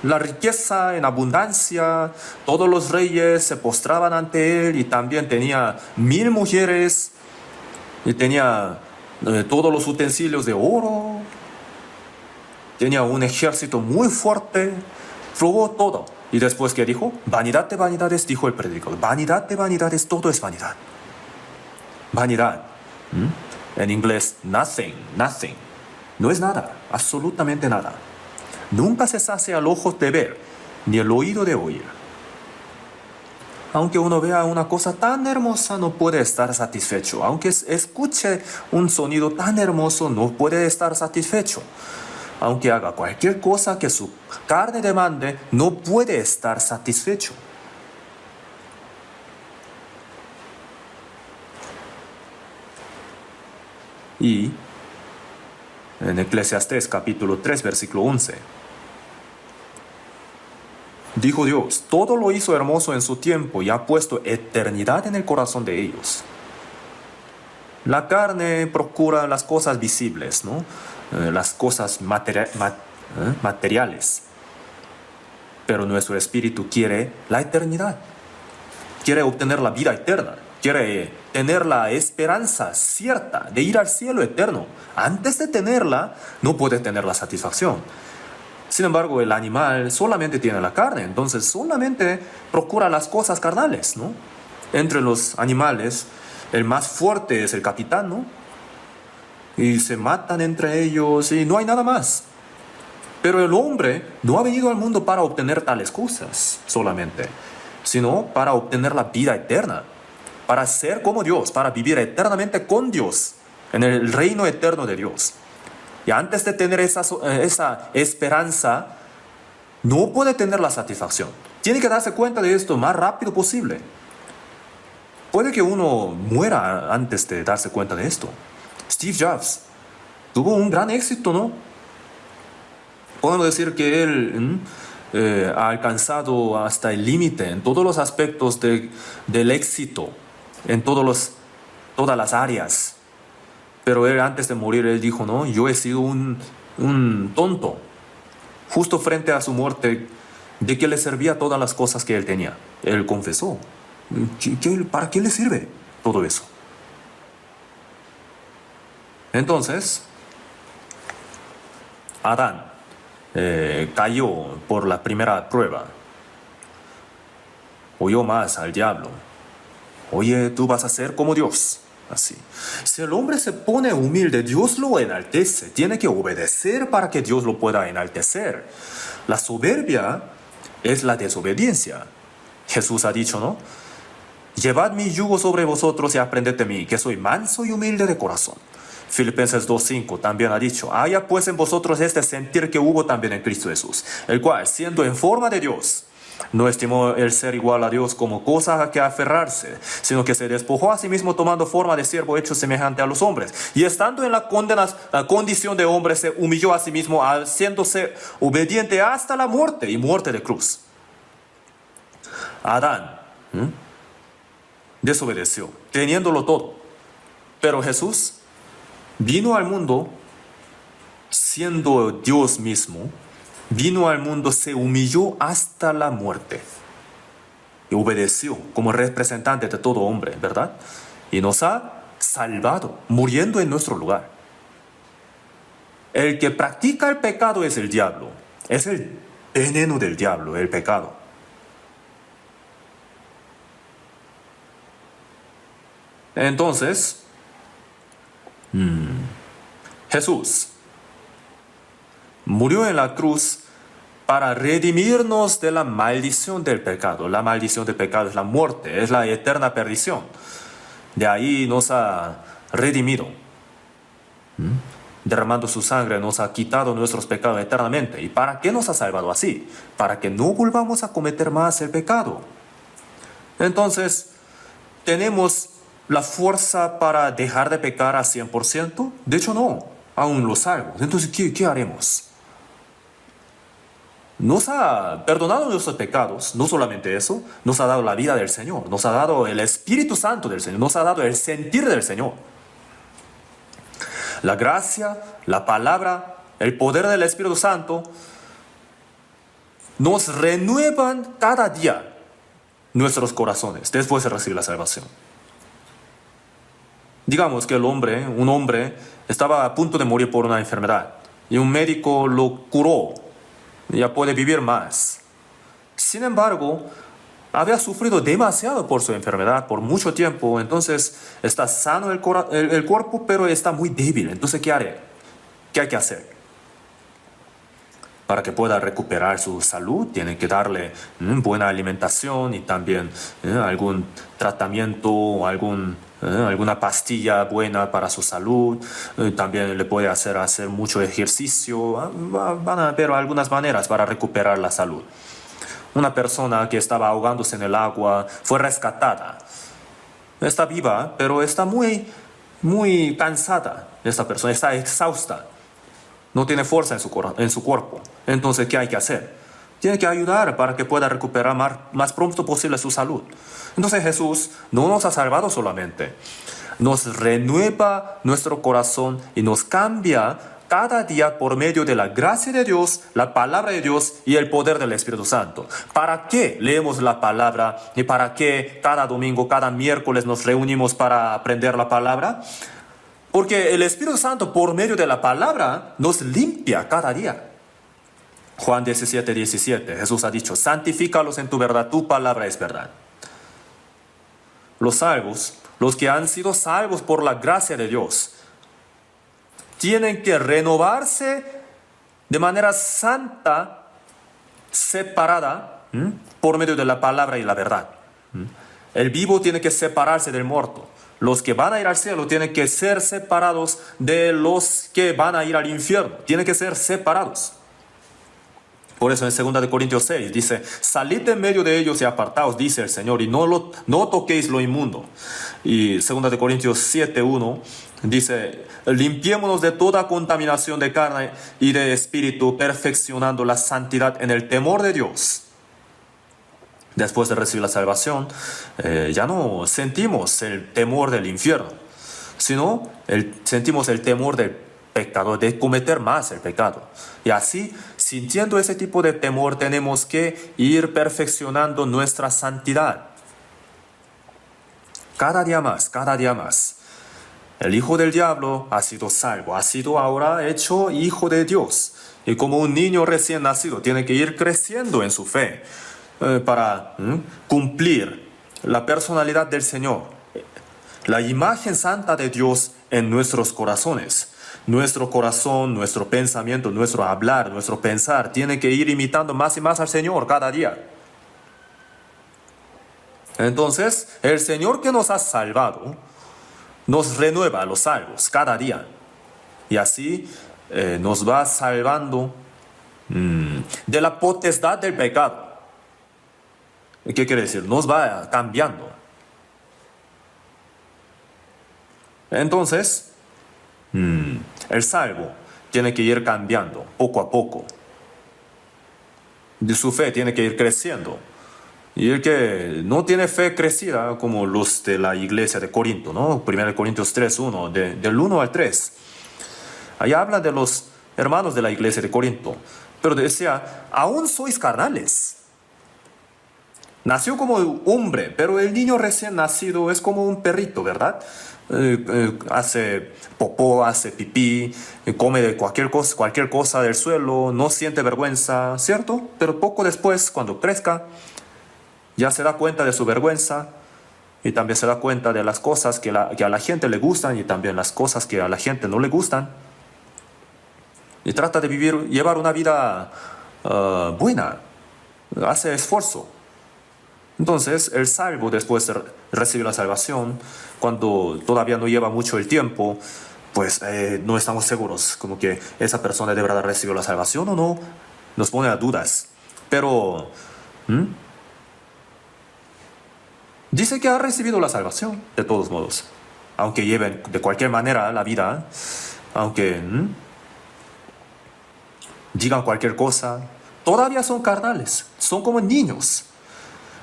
A: la riqueza en abundancia. Todos los reyes se postraban ante él y también tenía 1000 mujeres y tenía todos los utensilios de oro. Tenía un ejército muy fuerte. Probó todo. Y después, ¿qué dijo? Vanidad de vanidades, dijo el predicador. Vanidad de vanidades, todo es vanidad. Vanidad. En inglés, nothing. No es nada, absolutamente nada. Nunca se sacia el ojo de ver, ni el oído de oír. Aunque uno vea una cosa tan hermosa, no puede estar satisfecho. Aunque escuche un sonido tan hermoso, no puede estar satisfecho. Aunque haga cualquier cosa que su carne demande, no puede estar satisfecho. Y en Eclesiastés capítulo 3, versículo 11, dijo Dios, todo lo hizo hermoso en su tiempo y ha puesto eternidad en el corazón de ellos. La carne procura las cosas visibles, ¿no? Las cosas materiales. Pero nuestro espíritu quiere la eternidad. Quiere obtener la vida eterna. Quiere tener la esperanza cierta de ir al cielo eterno. Antes de tenerla, no puede tener la satisfacción. Sin embargo, el animal solamente tiene la carne, entonces solamente procura las cosas carnales, ¿no? Entre los animales, el más fuerte es el capitán, ¿no? Y se matan entre ellos y no hay nada más. Pero el hombre no ha venido al mundo para obtener tales cosas solamente, sino para obtener la vida eterna, para ser como Dios, para vivir eternamente con Dios, en el reino eterno de Dios. Y antes de tener esa esperanza, no puede tener la satisfacción. Tiene que darse cuenta de esto lo más rápido posible. Puede que uno muera antes de darse cuenta de esto. Steve Jobs tuvo un gran éxito, ¿no? Podemos decir que él ha alcanzado hasta el límite en todos los aspectos del éxito, en todas las áreas. Pero él, antes de morir, él dijo, no, yo he sido un tonto. Justo frente a su muerte, ¿de qué le servía todas las cosas que él tenía? Él confesó. ¿Para qué le sirve todo eso? Entonces, Adán cayó por la primera prueba. Oyó más al diablo. Oye, tú vas a ser como Dios. Así. Si el hombre se pone humilde, Dios lo enaltece. Tiene que obedecer para que Dios lo pueda enaltecer. La soberbia es la desobediencia. Jesús ha dicho, ¿no? Llevad mi yugo sobre vosotros y aprended de mí, que soy manso y humilde de corazón. Filipenses 2:5 también ha dicho, haya pues en vosotros este sentir que hubo también en Cristo Jesús, el cual, siendo en forma de Dios, no estimó el ser igual a Dios como cosa a que aferrarse, sino que se despojó a sí mismo tomando forma de siervo hecho semejante a los hombres. Y estando en la condición de hombre, se humilló a sí mismo, haciéndose obediente hasta la muerte y muerte de cruz. Adán desobedeció, teniéndolo todo. Pero Jesús vino al mundo siendo Dios mismo. Vino al mundo, se humilló hasta la muerte y obedeció como representante de todo hombre, ¿verdad? Y nos ha salvado, muriendo en nuestro lugar. El que practica el pecado es el diablo. Es el veneno del diablo, el pecado. Entonces, Jesús murió en la cruz para redimirnos de la maldición del pecado. La maldición del pecado es la muerte, es la eterna perdición. De ahí nos ha redimido. derramando su sangre, nos ha quitado nuestros pecados eternamente. ¿Y para qué nos ha salvado así? Para que no volvamos a cometer más el pecado. Entonces, ¿tenemos la fuerza para dejar de pecar al 100%? De hecho, no. Aún los salvos. Entonces, ¿qué haremos? Nos ha perdonado nuestros pecados, no solamente eso, nos ha dado la vida del Señor, nos ha dado el Espíritu Santo del Señor, nos ha dado el sentir del Señor. La gracia, la palabra, el poder del Espíritu Santo nos renuevan cada día nuestros corazones después de recibir la salvación. Digamos que un hombre, estaba a punto de morir por una enfermedad y un médico lo curó. Ya puede vivir más. Sin embargo, había sufrido demasiado por su enfermedad por mucho tiempo, entonces está sano el cuerpo, pero está muy débil. Entonces, ¿qué haré? ¿Qué hay que hacer? Para que pueda recuperar su salud, tiene que darle buena alimentación y también algún tratamiento o alguna pastilla buena para su salud. También le puede hacer mucho ejercicio. Van a haber algunas maneras para recuperar la salud. Una persona que estaba ahogándose en el agua fue rescatada. Está viva, pero está muy, muy cansada. Esta persona está exhausta. No tiene fuerza en su cuerpo. Entonces, ¿qué hay que hacer? Tiene que ayudar para que pueda recuperar más pronto posible su salud. Entonces Jesús no nos ha salvado solamente. Nos renueva nuestro corazón y nos cambia cada día por medio de la gracia de Dios, la palabra de Dios y el poder del Espíritu Santo. ¿Para qué leemos la palabra y para qué cada domingo, cada miércoles nos reunimos para aprender la palabra? Porque el Espíritu Santo, por medio de la palabra, nos limpia cada día. Juan 17:17, Jesús ha dicho, santifícalos en tu verdad, tu palabra es verdad. Los salvos, los que han sido salvos por la gracia de Dios, tienen que renovarse de manera santa, separada, por medio de la palabra y la verdad. El vivo tiene que separarse del muerto. Los que van a ir al cielo tienen que ser separados de los que van a ir al infierno. Tienen que ser separados. Por eso en 2 Corintios 6 dice, salid en medio de ellos y apartaos, dice el Señor, y no toquéis lo inmundo. Y 2 Corintios 7:1 dice, limpiémonos de toda contaminación de carne y de espíritu, perfeccionando la santidad en el temor de Dios. Después de recibir la salvación, ya no sentimos el temor del infierno, sino sentimos el temor del pecado, de cometer más el pecado. Y así, sintiendo ese tipo de temor, tenemos que ir perfeccionando nuestra santidad. Cada día más, cada día más. El hijo del diablo ha sido salvo, ha sido ahora hecho hijo de Dios. Y como un niño recién nacido, tiene que ir creciendo en su fe para cumplir la personalidad del Señor, la imagen santa de Dios en nuestros corazones. Nuestro corazón, nuestro pensamiento, nuestro hablar, nuestro pensar tiene que ir imitando más y más al Señor cada día. Entonces, el Señor que nos ha salvado nos renueva a los salvos cada día. Y así nos va salvando de la potestad del pecado. ¿Qué quiere decir? Nos va cambiando. Entonces, el salvo tiene que ir cambiando poco a poco. Su fe tiene que ir creciendo. Y el que no tiene fe crecida, como los de la iglesia de Corinto, ¿no? 1 Corintios 3:1, del 1 al 3. Allá habla de los hermanos de la iglesia de Corinto. Pero decía, aún sois carnales. Nació como hombre, pero el niño recién nacido es como un perrito, ¿verdad? Hace popó, hace pipí, come de cualquier cosa del suelo, no siente vergüenza, ¿cierto? Pero poco después, cuando crezca, ya se da cuenta de su vergüenza y también se da cuenta de las cosas que a la gente le gustan y también las cosas que a la gente no le gustan. Y trata de llevar una vida buena, hace esfuerzo. Entonces, el salvo, después de recibir la salvación, cuando todavía no lleva mucho el tiempo, pues no estamos seguros como que esa persona de verdad recibió la salvación o no. Nos pone a dudas. Pero dice que ha recibido la salvación, de todos modos. Aunque lleven de cualquier manera la vida, aunque digan cualquier cosa, todavía son carnales, son como niños.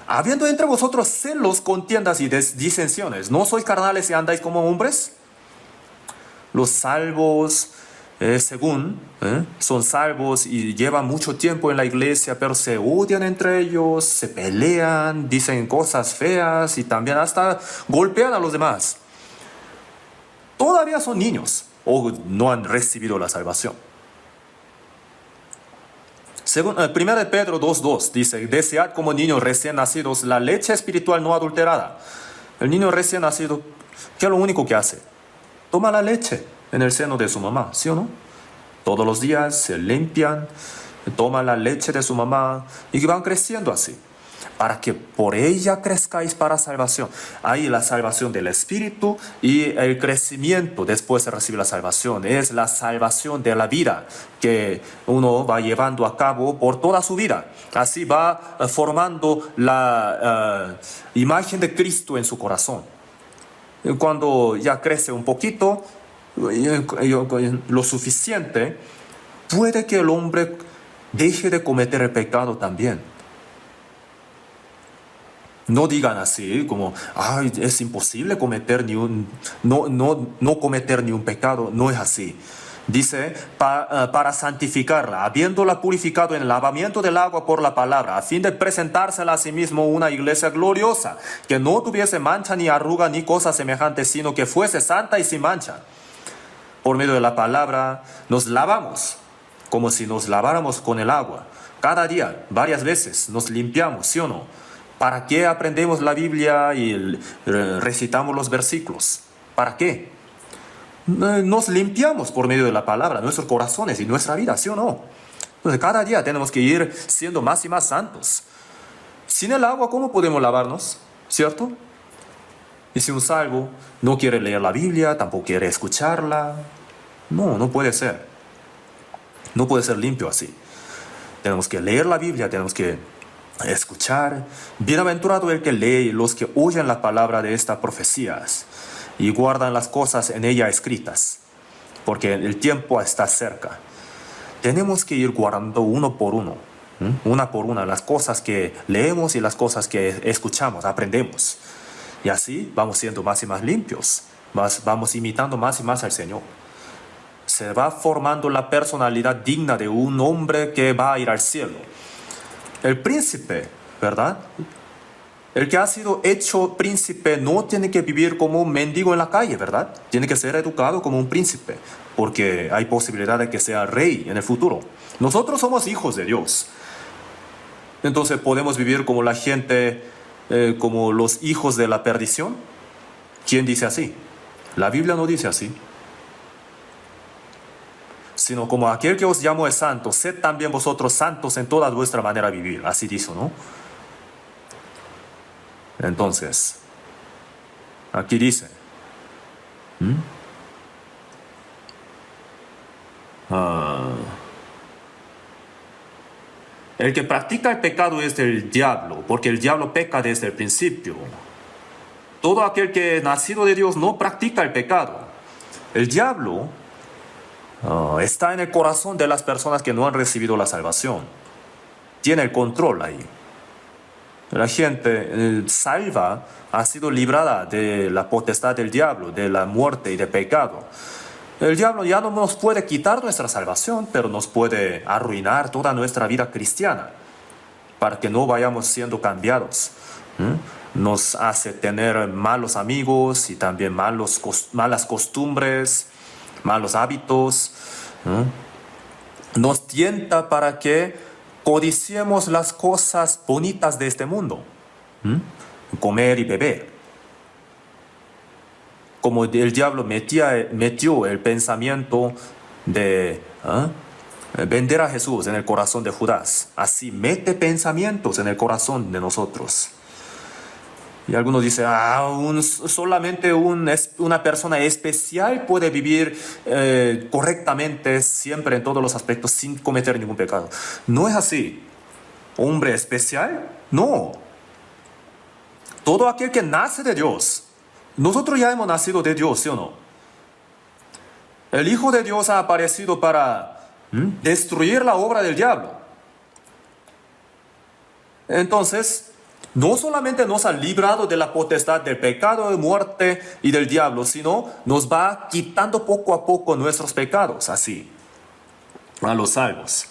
A: Habiendo entre vosotros celos, contiendas y disensiones, ¿no sois carnales y andáis como hombres? Los salvos, son salvos y llevan mucho tiempo en la iglesia, pero se odian entre ellos, se pelean, dicen cosas feas y también hasta golpean a los demás. Todavía son niños o no han recibido la salvación. Según 1 Pedro 2:2 dice, desead como niños recién nacidos la leche espiritual no adulterada. El niño recién nacido, ¿qué es lo único que hace? Toma la leche en el seno de su mamá, ¿sí o no? Todos los días se limpian, toman la leche de su mamá y van creciendo así, para que por ella crezcáis para salvación. Hay la salvación del espíritu y el crecimiento después de recibir la salvación. Es la salvación de la vida que uno va llevando a cabo por toda su vida. Así va formando la imagen de Cristo en su corazón. Cuando ya crece un poquito, lo suficiente, puede que el hombre deje de cometer el pecado también. No digan así como, ay, es imposible cometer no cometer ni un pecado. No es así. Dice, para santificarla, habiéndola purificado en el lavamiento del agua por la palabra, a fin de presentársela a sí mismo una iglesia gloriosa, que no tuviese mancha ni arruga ni cosa semejante, sino que fuese santa y sin mancha. Por medio de la palabra nos lavamos, como si nos laváramos con el agua. Cada día, varias veces, nos limpiamos, ¿sí o no? ¿Para qué aprendemos la Biblia y recitamos los versículos? ¿Para qué? Nos limpiamos por medio de la palabra, nuestros corazones y nuestra vida, ¿sí o no? Entonces cada día tenemos que ir siendo más y más santos. Sin el agua, ¿cómo podemos lavarnos? ¿Cierto? Y si un salvo no quiere leer la Biblia, tampoco quiere escucharla, no puede ser. No puede ser limpio así. Tenemos que leer la Biblia, tenemos que escuchar. Bienaventurado el que lee y los que oyen la palabra de estas profecías y guardan las cosas en ella escritas, porque el tiempo está cerca. Tenemos que ir guardando uno por uno, una por una, las cosas que leemos y las cosas que escuchamos, aprendemos. Y así vamos siendo más y más limpios, vamos imitando más y más al Señor. Se va formando la personalidad digna de un hombre que va a ir al cielo. El príncipe, ¿verdad? El que ha sido hecho príncipe no tiene que vivir como un mendigo en la calle, ¿verdad? Tiene que ser educado como un príncipe, porque hay posibilidad de que sea rey en el futuro. Nosotros somos hijos de Dios. Entonces, ¿podemos vivir como la gente, como los hijos de la perdición? ¿Quién dice así? La Biblia no dice así. Sino como aquel que os llamó es santo, sed también vosotros santos en toda vuestra manera de vivir. Así dice, ¿no? Entonces, aquí dice, el que practica el pecado es del diablo, porque el diablo peca desde el principio. Todo aquel que es nacido de Dios no practica el pecado. El diablo está en el corazón de las personas que no han recibido la salvación. Tiene el control ahí. La gente salva ha sido librada de la potestad del diablo, de la muerte y del pecado. El diablo ya no nos puede quitar nuestra salvación, pero nos puede arruinar toda nuestra vida cristiana para que no vayamos siendo cambiados. Nos hace tener malos amigos y también malas costumbres, malos hábitos. Nos tienta para que codiciemos las cosas bonitas de este mundo, comer y beber. Como el diablo metió el pensamiento de vender a Jesús en el corazón de Judas, así mete pensamientos en el corazón de nosotros. Y algunos dicen, solamente una persona especial puede vivir correctamente siempre en todos los aspectos sin cometer ningún pecado. No es así. ¿Hombre especial? No. Todo aquel que nace de Dios. Nosotros ya hemos nacido de Dios, ¿sí o no? El Hijo de Dios ha aparecido para destruir la obra del diablo. Entonces, no solamente nos ha librado de la potestad del pecado, de muerte y del diablo, sino nos va quitando poco a poco nuestros pecados, así, a los salvos.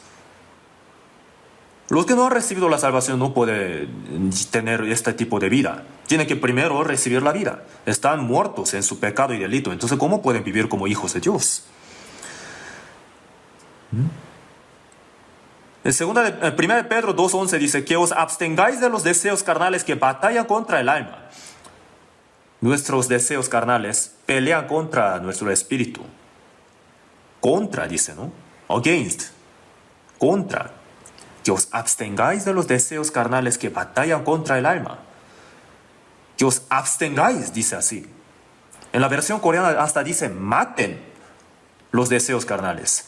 A: Los que no han recibido la salvación no pueden tener este tipo de vida. Tienen que primero recibir la vida. Están muertos en su pecado y delito. Entonces, ¿cómo pueden vivir como hijos de Dios? En 1 Pedro 2:11 dice que os abstengáis de los deseos carnales que batallan contra el alma. Nuestros deseos carnales pelean contra nuestro espíritu. Contra, dice, ¿no? Against. Contra. Que os abstengáis de los deseos carnales que batallan contra el alma. Que os abstengáis, dice así. En la versión coreana hasta dice maten los deseos carnales.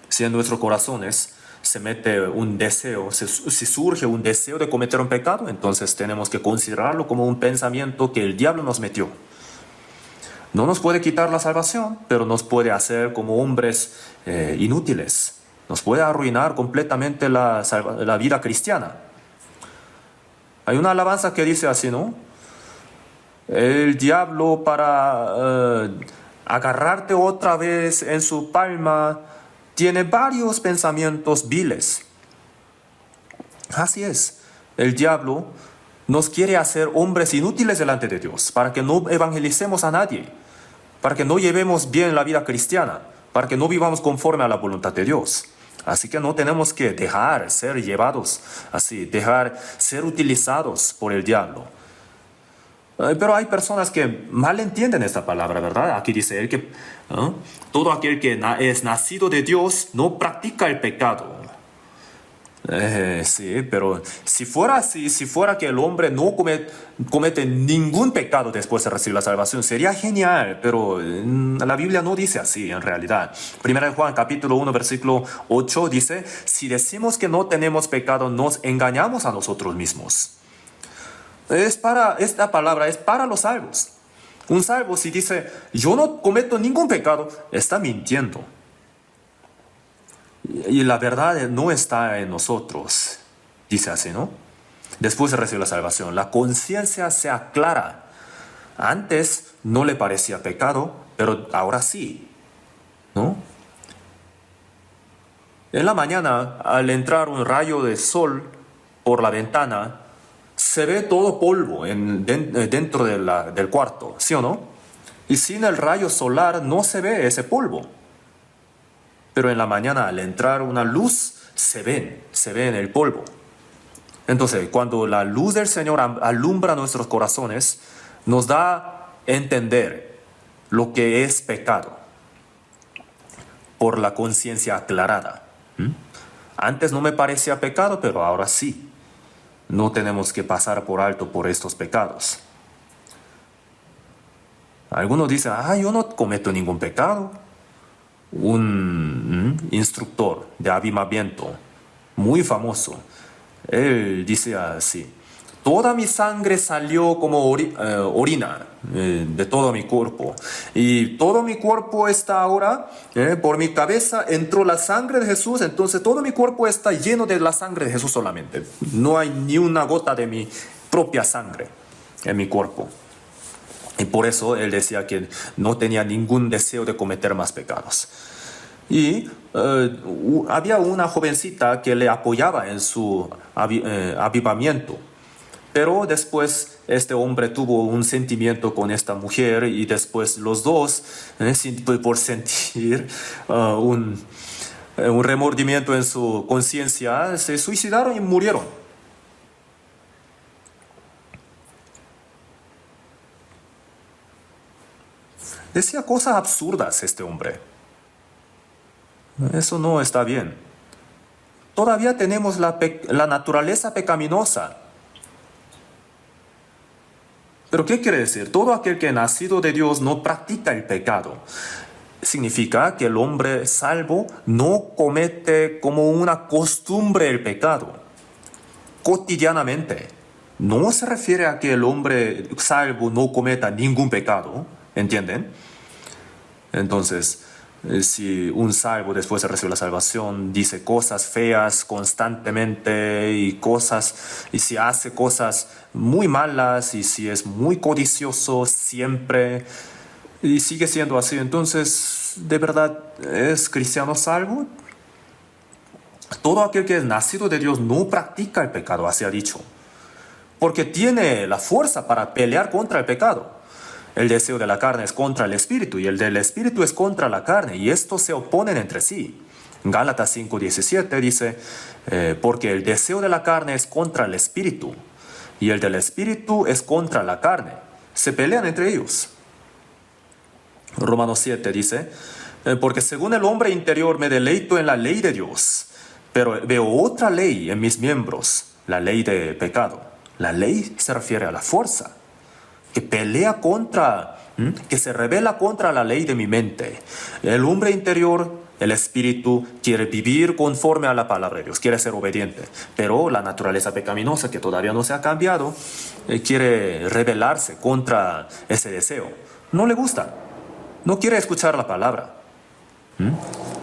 A: Si en nuestros corazones se mete un deseo, si surge un deseo de cometer un pecado, entonces tenemos que considerarlo como un pensamiento que el diablo nos metió. No nos puede quitar la salvación, pero nos puede hacer como hombres inútiles. Nos puede arruinar completamente la vida cristiana. Hay una alabanza que dice así, ¿no? El diablo para agarrarte otra vez en su palma tiene varios pensamientos viles. Así es. El diablo nos quiere hacer hombres inútiles delante de Dios, para que no evangelicemos a nadie, para que no llevemos bien la vida cristiana, para que no vivamos conforme a la voluntad de Dios. Así que no tenemos que dejar ser llevados así, dejar ser utilizados por el diablo. Pero hay personas que mal entienden esta palabra, ¿verdad? Aquí dice él que todo aquel que es nacido de Dios no practica el pecado. Sí, pero si fuera así, si fuera que el hombre no comete ningún pecado después de recibir la salvación, sería genial, pero la Biblia no dice así en realidad. 1 Juan capítulo 1 versículo 8 dice, si decimos que no tenemos pecado, nos engañamos a nosotros mismos. Esta palabra es para los salvos. Un salvo si dice, yo no cometo ningún pecado, está mintiendo. Y la verdad no está en nosotros, dice así, ¿no? Después de recibir la salvación, la conciencia se aclara. Antes no le parecía pecado, pero ahora sí, ¿no? En la mañana, al entrar un rayo de sol por la ventana, se ve todo polvo dentro del cuarto, ¿sí o no? Y sin el rayo solar no se ve ese polvo. Pero en la mañana al entrar una luz se ve en el polvo. Entonces, cuando la luz del Señor alumbra nuestros corazones, nos da a entender lo que es pecado por la conciencia aclarada. Antes no me parecía pecado, pero ahora sí. No tenemos que pasar por alto por estos pecados. Algunos dicen, yo no cometo ningún pecado. Un instructor de avivamiento muy famoso, él dice así, toda mi sangre salió como orina de todo mi cuerpo, y todo mi cuerpo está ahora, por mi cabeza entró la sangre de Jesús, entonces todo mi cuerpo está lleno de la sangre de Jesús solamente, no hay ni una gota de mi propia sangre en mi cuerpo. Y por eso él decía que no tenía ningún deseo de cometer más pecados. Y había una jovencita que le apoyaba en su avivamiento. Pero después este hombre tuvo un sentimiento con esta mujer y después los dos, por sentir un remordimiento en su conciencia, se suicidaron y murieron. Decía cosas absurdas este hombre. Eso no está bien. Todavía tenemos la naturaleza pecaminosa. Pero ¿qué quiere decir? Todo aquel que es nacido de Dios no practica el pecado. Significa que el hombre salvo no comete como una costumbre el pecado, cotidianamente. No se refiere a que el hombre salvo no cometa ningún pecado, ¿entienden? Entonces, si un salvo después de recibir la salvación dice cosas feas constantemente y si hace cosas muy malas y si es muy codicioso siempre y sigue siendo así, entonces, ¿de verdad es cristiano salvo? Todo aquel que es nacido de Dios no practica el pecado, así ha dicho, porque tiene la fuerza para pelear contra el pecado. El deseo de la carne es contra el espíritu y el del espíritu es contra la carne, y estos se oponen entre sí. Gálatas 5:17 dice, porque el deseo de la carne es contra el espíritu y el del espíritu es contra la carne. Se pelean entre ellos. Romanos 7 dice, porque según el hombre interior me deleito en la ley de Dios, pero veo otra ley en mis miembros, la ley de pecado. La ley se refiere a la fuerza, que pelea contra, que se revela contra la ley de mi mente. El hombre interior, el espíritu, quiere vivir conforme a la palabra de Dios, quiere ser obediente, pero la naturaleza pecaminosa, que todavía no se ha cambiado, quiere rebelarse contra ese deseo. No le gusta. No quiere escuchar la palabra.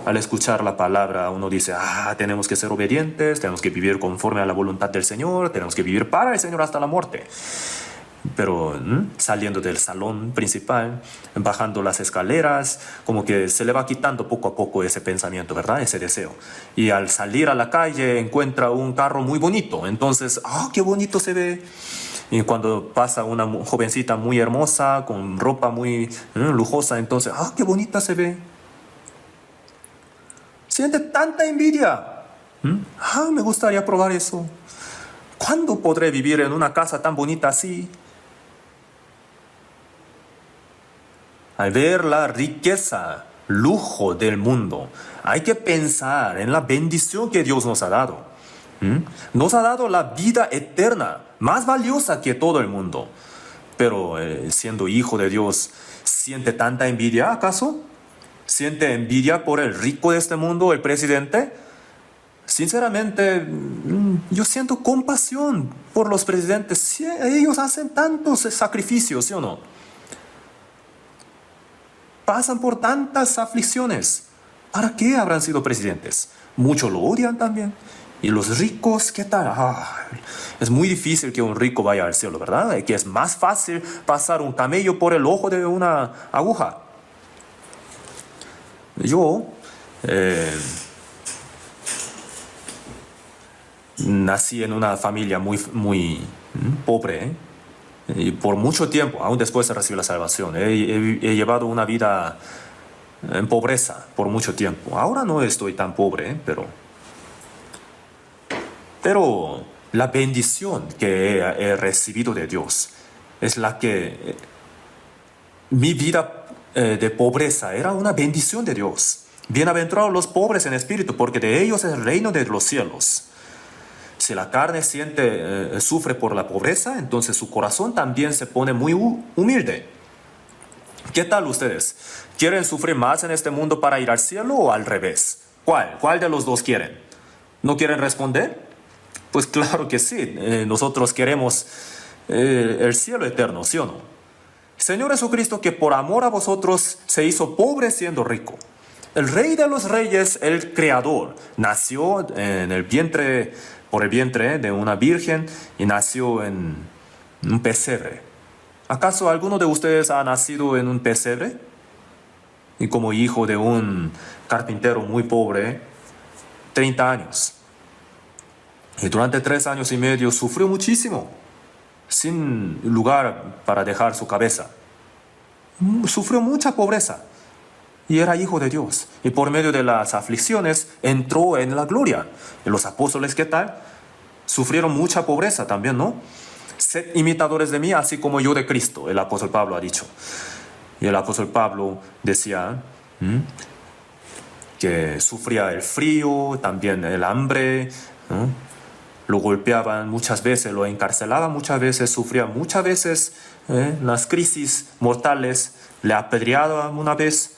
A: Al escuchar la palabra uno dice, tenemos que ser obedientes, tenemos que vivir conforme a la voluntad del Señor, tenemos que vivir para el Señor hasta la muerte. Pero saliendo del salón principal, bajando las escaleras, como que se le va quitando poco a poco ese pensamiento, ¿verdad? Ese deseo. Y al salir a la calle encuentra un carro muy bonito, entonces, qué bonito se ve. Y cuando pasa una jovencita muy hermosa, con ropa muy lujosa, entonces, qué bonita se ve. Siente tanta envidia. Me gustaría probar eso. ¿Cuándo podré vivir en una casa tan bonita así? Al ver la riqueza, lujo del mundo, hay que pensar en la bendición que Dios nos ha dado. Nos ha dado la vida eterna, más valiosa que todo el mundo. Pero siendo hijo de Dios, ¿siente tanta envidia acaso? ¿Siente envidia por el rico de este mundo, el presidente? Sinceramente, yo siento compasión por los presidentes. Sí, ellos hacen tantos sacrificios, ¿sí o no? Pasan por tantas aflicciones. ¿Para qué habrán sido presidentes? Muchos lo odian también. Y los ricos, ¿qué tal? Es muy difícil que un rico vaya al cielo, ¿verdad? Que es más fácil pasar un camello por el ojo de una aguja. Yo nací en una familia muy pobre, y por mucho tiempo, aún después de recibir la salvación, he llevado una vida en pobreza por mucho tiempo. Ahora no estoy tan pobre, pero la bendición que he recibido de Dios es la que mi vida de pobreza era una bendición de Dios. Bienaventurados los pobres en espíritu, porque de ellos es el reino de los cielos. Si la carne sufre por la pobreza, entonces su corazón también se pone muy humilde. ¿Qué tal ustedes? ¿Quieren sufrir más en este mundo para ir al cielo o al revés? ¿Cuál de los dos quieren? ¿No quieren responder? Pues claro que sí. Nosotros queremos el cielo eterno, ¿sí o no? Señor Jesucristo, que por amor a vosotros se hizo pobre siendo rico. El Rey de los Reyes, el Creador, nació por el vientre de una virgen y nació en un pesebre. ¿Acaso alguno de ustedes ha nacido en un pesebre? Y como hijo de un carpintero muy pobre, 30 años. Y durante 3 años y medio sufrió muchísimo, sin lugar para dejar su cabeza. Sufrió mucha pobreza. Y era hijo de Dios. Y por medio de las aflicciones entró en la gloria. Y los apóstoles, ¿qué tal? Sufrieron mucha pobreza también, ¿no? Sed imitadores de mí, así como yo de Cristo, el apóstol Pablo ha dicho. Y el apóstol Pablo decía que sufría el frío, también el hambre, ¿no? lo golpeaban muchas veces, lo encarcelaban muchas veces, sufría muchas veces las crisis mortales, le apedreaban una vez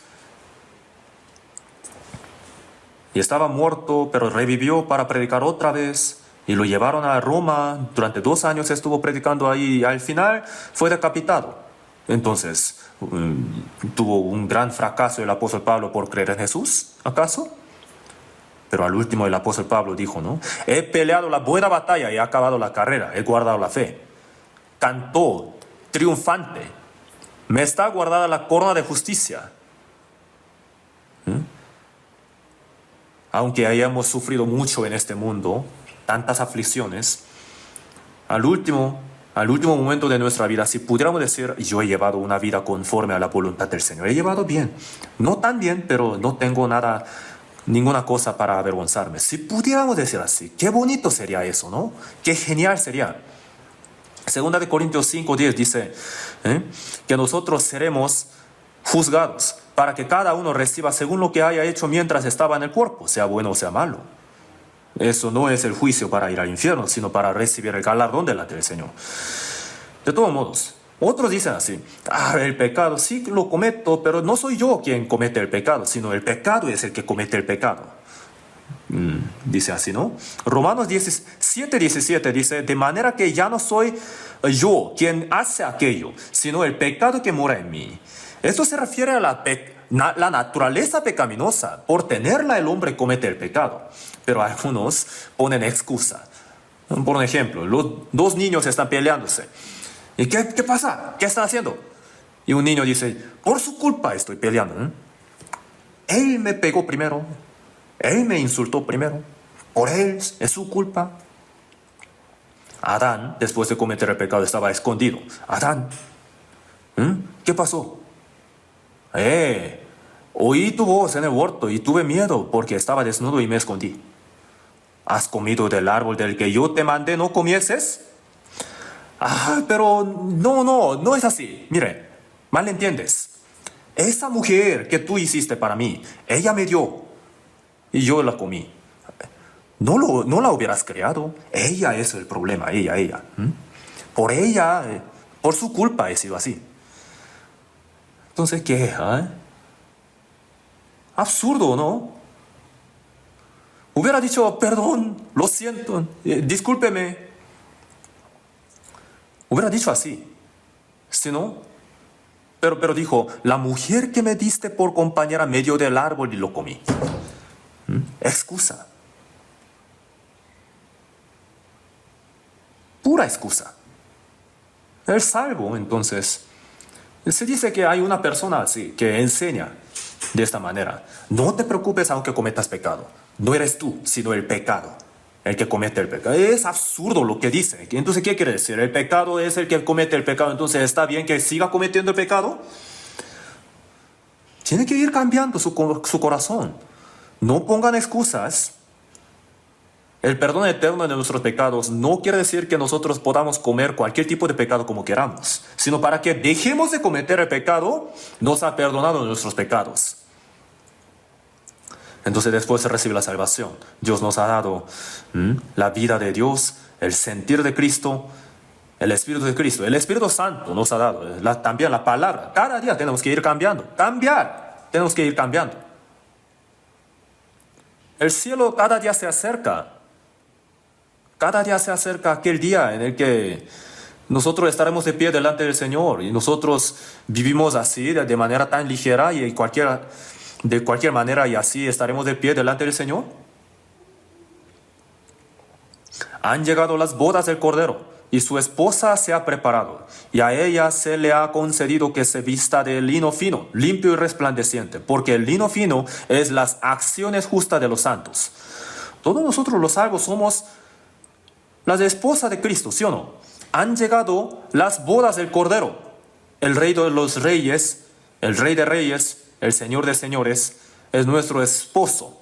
A: y estaba muerto, pero revivió para predicar otra vez y lo llevaron a Roma. Durante 2 años estuvo predicando ahí y al final fue decapitado. Entonces, ¿tuvo un gran fracaso el apóstol Pablo por creer en Jesús, acaso? Pero al último el apóstol Pablo dijo, ¿no? He peleado la buena batalla y he acabado la carrera, he guardado la fe. Cantó triunfante. Me está guardada la corona de justicia. Aunque hayamos sufrido mucho en este mundo, tantas aflicciones, al último momento de nuestra vida, si pudiéramos decir, yo he llevado una vida conforme a la voluntad del Señor, he llevado bien, no tan bien, pero no tengo ninguna cosa para avergonzarme. Si pudiéramos decir así, qué bonito sería eso, ¿no? Qué genial sería. Segunda de Corintios 5:10 dice que nosotros seremos juzgados para que cada uno reciba según lo que haya hecho mientras estaba en el cuerpo, sea bueno o sea malo. Eso no es el juicio para ir al infierno, sino para recibir el galardón delante del Señor. De todos modos, otros dicen así, el pecado sí lo cometo, pero no soy yo quien comete el pecado, sino el pecado es el que comete el pecado. Dice así, ¿no? Romanos 7:17 dice, de manera que ya no soy yo quien hace aquello, sino el pecado que mora en mí. Esto se refiere a la naturaleza pecaminosa. Por tenerla el hombre comete el pecado. Pero algunos ponen excusa. Por ejemplo, los 2 niños están peleándose. ¿Y qué pasa? ¿Qué están haciendo? Y un niño dice, por su culpa estoy peleando. Él me pegó primero. Él me insultó primero. Por él es su culpa. Adán, después de cometer el pecado, estaba escondido. Adán, ¿qué pasó? Oí tu voz en el huerto y tuve miedo porque estaba desnudo y me escondí. ¿Has comido del árbol del que yo te mandé no comieses? Pero no es así. Mire, mal entiendes. Esa mujer que tú hiciste para mí, ella me dio y yo la comí. No la hubieras creado. Ella es el problema, ella. Por ella, por su culpa he sido así. Entonces, ¿qué? Absurdo, ¿no? Hubiera dicho, perdón, lo siento, discúlpeme. Hubiera dicho así. Si no, pero dijo, la mujer que me diste por compañera me dio del árbol y lo comí. Excusa. Pura excusa. El salvo, entonces, se dice que hay una persona así que enseña de esta manera. No te preocupes aunque cometas pecado. No eres tú, sino el pecado, el que comete el pecado. Es absurdo lo que dice. Entonces, ¿qué quiere decir? El pecado es el que comete el pecado. Entonces, ¿está bien que siga cometiendo el pecado? Tiene que ir cambiando su corazón. No pongan excusas. El perdón eterno de nuestros pecados no quiere decir que nosotros podamos comer cualquier tipo de pecado como queramos, sino para que dejemos de cometer el pecado, nos ha perdonado nuestros pecados. Entonces después se recibe la salvación. Dios nos ha dado la vida de Dios, el sentir de Cristo, el Espíritu de Cristo. El Espíritu Santo nos ha dado también la palabra. Cada día tenemos que ir cambiando. Tenemos que ir cambiando. El cielo cada día se acerca. Cada día se acerca aquel día en el que nosotros estaremos de pie delante del Señor y nosotros vivimos así de manera tan ligera y de cualquier manera y así estaremos de pie delante del Señor. Han llegado las bodas del Cordero y su esposa se ha preparado y a ella se le ha concedido que se vista de lino fino, limpio y resplandeciente, porque el lino fino es las acciones justas de los santos. Todos nosotros los salvos somos las esposas de Cristo, ¿sí o no? Han llegado las bodas del Cordero. El Rey de los Reyes, el Rey de Reyes, el Señor de Señores, es nuestro esposo.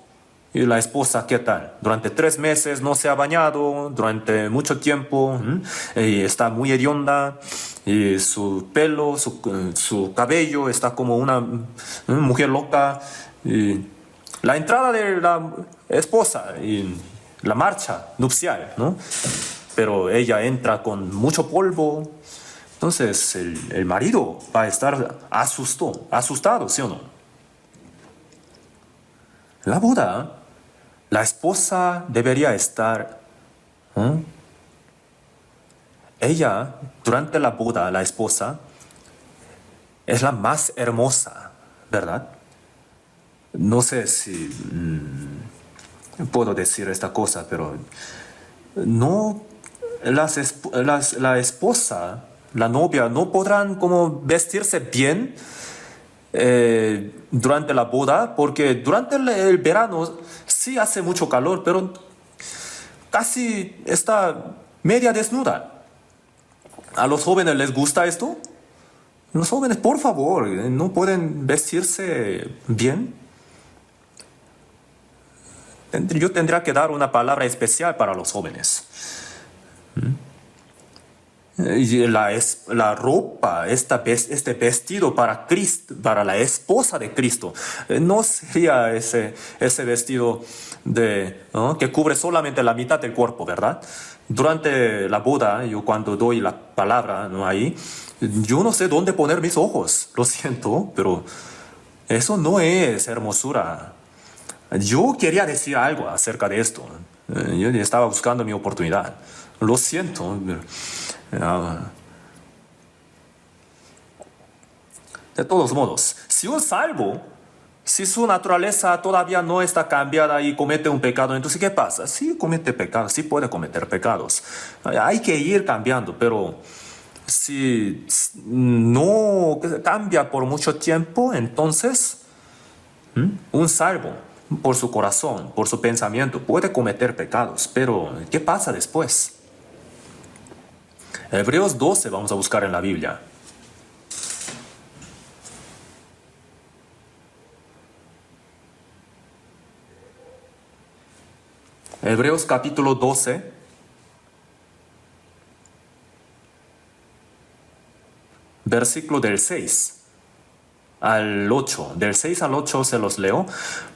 A: Y la esposa, ¿qué tal? Durante 3 meses no se ha bañado, durante mucho tiempo, y está muy hedionda, y su pelo, su cabello está como una mujer loca. Y la entrada de la esposa, y la marcha nupcial, ¿no? Pero ella entra con mucho polvo. Entonces el marido va a estar asustado, ¿sí o no? La boda, la esposa debería estar... ¿eh? Ella, durante la boda, la esposa, es la más hermosa, ¿verdad? No sé si puedo decir esta cosa, pero no, la esposa, la novia, no podrán como vestirse bien durante la boda, porque durante el verano sí hace mucho calor, pero casi está media desnuda. ¿A los jóvenes les gusta esto? Los jóvenes, por favor, no pueden vestirse bien. Yo tendría que dar una palabra especial para los jóvenes. Y la ropa, este vestido para Cristo, para la esposa de Cristo, no sería ese vestido ¿no? que cubre solamente la mitad del cuerpo, ¿verdad? Durante la boda, yo cuando doy la palabra, ¿no? Ahí, yo no sé dónde poner mis ojos, lo siento, pero eso no es hermosura. Yo quería decir algo acerca de esto. Yo estaba buscando mi oportunidad. Lo siento. De todos modos, si un salvo, si su naturaleza todavía no está cambiada y comete un pecado, entonces ¿qué pasa? Sí comete pecados, sí puede cometer pecados. Hay que ir cambiando, pero si no cambia por mucho tiempo, entonces un salvo, por su corazón, por su pensamiento, puede cometer pecados. Pero ¿qué pasa después? Hebreos 12 vamos a buscar en la Biblia. Hebreos capítulo 12. Versículo del 6 al 8. Del 6 al 8 se los leo.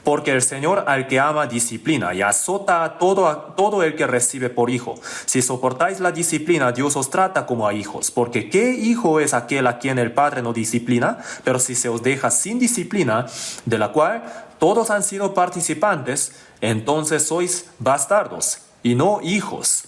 A: Porque el Señor al que ama disciplina y azota a todo el que recibe por hijo. Si soportáis la disciplina, Dios os trata como a hijos. Porque ¿qué hijo es aquel a quien el Padre no disciplina? Pero si se os deja sin disciplina, de la cual todos han sido participantes, entonces sois bastardos y no hijos.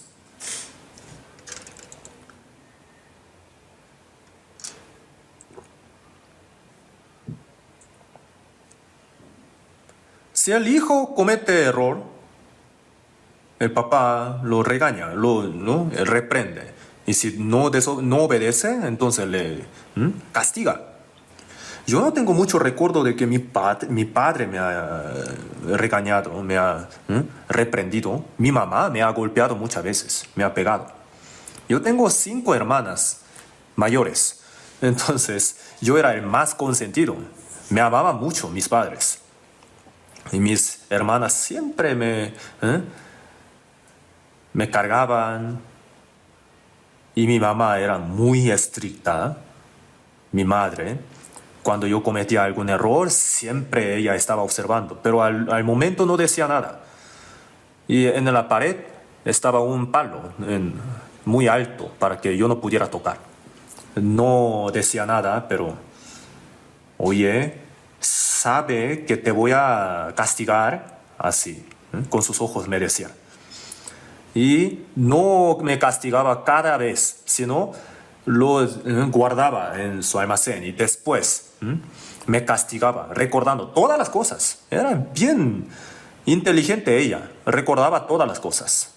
A: Si el hijo comete error, el papá lo regaña, ¿no? Reprende. Y si no obedece, entonces le castiga. Yo no tengo mucho recuerdo de que mi padre me ha regañado, me ha reprendido. Mi mamá me ha golpeado muchas veces, me ha pegado. Yo tengo 5 hermanas mayores. Entonces, yo era el más consentido. Me amaban mucho mis padres. Y mis hermanas siempre me cargaban. Y mi mamá era muy estricta, mi madre. Cuando yo cometía algún error, siempre ella estaba observando. Pero al momento no decía nada. Y en la pared estaba un palo muy alto para que yo no pudiera tocar. No decía nada, pero... Oye, sabe que te voy a castigar así, con sus ojos me decía. Y no me castigaba cada vez, sino lo guardaba en su almacén y después me castigaba, recordando todas las cosas. Era bien inteligente ella, recordaba todas las cosas.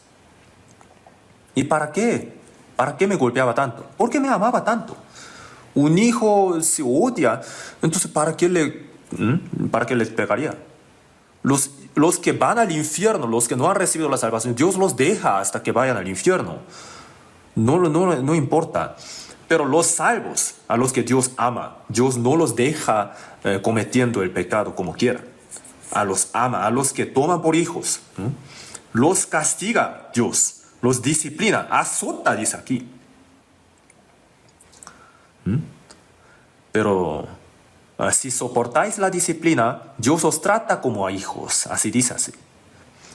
A: ¿Y para qué? ¿Para qué me golpeaba tanto? ¿Por qué me amaba tanto? Un hijo se odia, entonces ¿para qué les pegaría? Los que van al infierno, los que no han recibido la salvación, Dios los deja hasta que vayan al infierno. No importa. Pero los salvos, a los que Dios ama, Dios no los deja cometiendo el pecado como quiera. Los ama, a los que toman por hijos. Los castiga Dios, los disciplina, azota, dice aquí. Pero si soportáis la disciplina, Dios os trata como a hijos. Así dice así.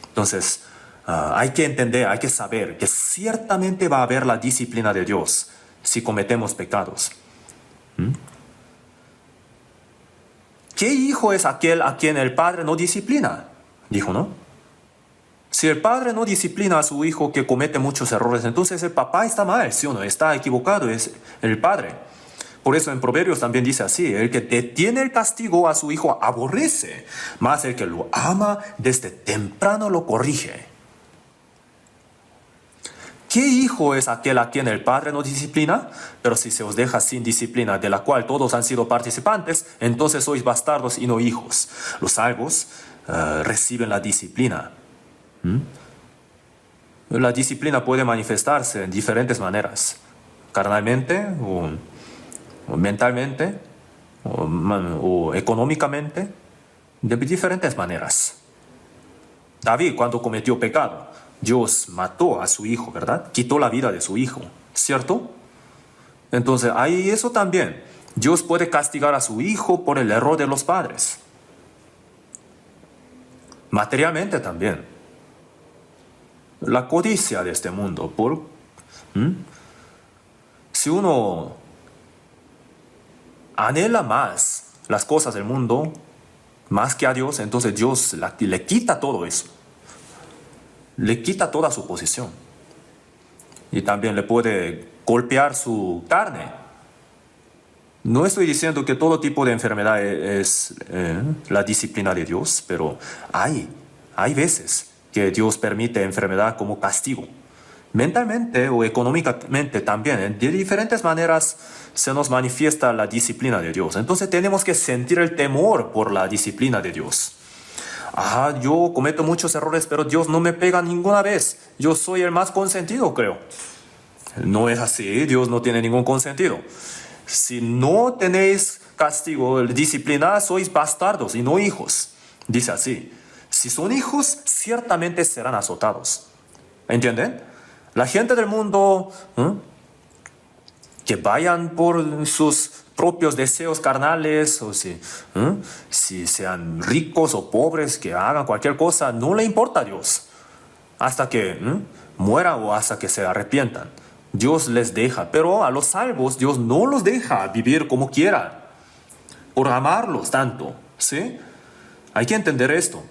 A: Entonces, hay que entender, hay que saber que ciertamente va a haber la disciplina de Dios si cometemos pecados. ¿Qué hijo es aquel a quien el padre no disciplina? Dijo, ¿no? Si el padre no disciplina a su hijo que comete muchos errores, entonces el papá está mal, ¿sí o no? Está equivocado, es el padre. Por eso en Proverbios también dice así: el que detiene el castigo a su hijo aborrece, mas el que lo ama desde temprano lo corrige. ¿Qué hijo es aquel a quien el padre no disciplina? Pero si se os deja sin disciplina, de la cual todos han sido participantes, entonces sois bastardos y no hijos. Los salvos reciben la disciplina. La disciplina puede manifestarse en diferentes maneras: carnalmente, o mentalmente, o económicamente, de diferentes maneras. David, cuando cometió pecado, Dios mató a su hijo, ¿verdad? Quitó la vida de su hijo, ¿cierto? Entonces, hay eso también. Dios puede castigar a su hijo por el error de los padres. Materialmente también. La codicia de este mundo. Si uno anhela más las cosas del mundo, más que a Dios, entonces Dios le quita todo eso. Le quita toda su posición. Y también le puede golpear su carne. No estoy diciendo que todo tipo de enfermedad es la disciplina de Dios, pero hay veces que Dios permite enfermedad como castigo. Mentalmente o económicamente también, de diferentes maneras se nos manifiesta la disciplina de Dios. Entonces tenemos que sentir el temor por la disciplina de Dios. Yo cometo muchos errores, pero Dios no me pega ninguna vez. Yo soy el más consentido, creo. No es así, Dios no tiene ningún consentido. Si no tenéis castigo, disciplina, sois bastardos y no hijos. Dice así: si son hijos, ciertamente serán azotados. ¿Entienden? La gente del mundo, que vayan por sus propios deseos carnales, o si sean ricos o pobres, que hagan cualquier cosa, no le importa a Dios. Hasta que mueran o hasta que se arrepientan. Dios les deja, pero a los salvos Dios no los deja vivir como quieran, por amarlos tanto, ¿sí? Hay que entender esto.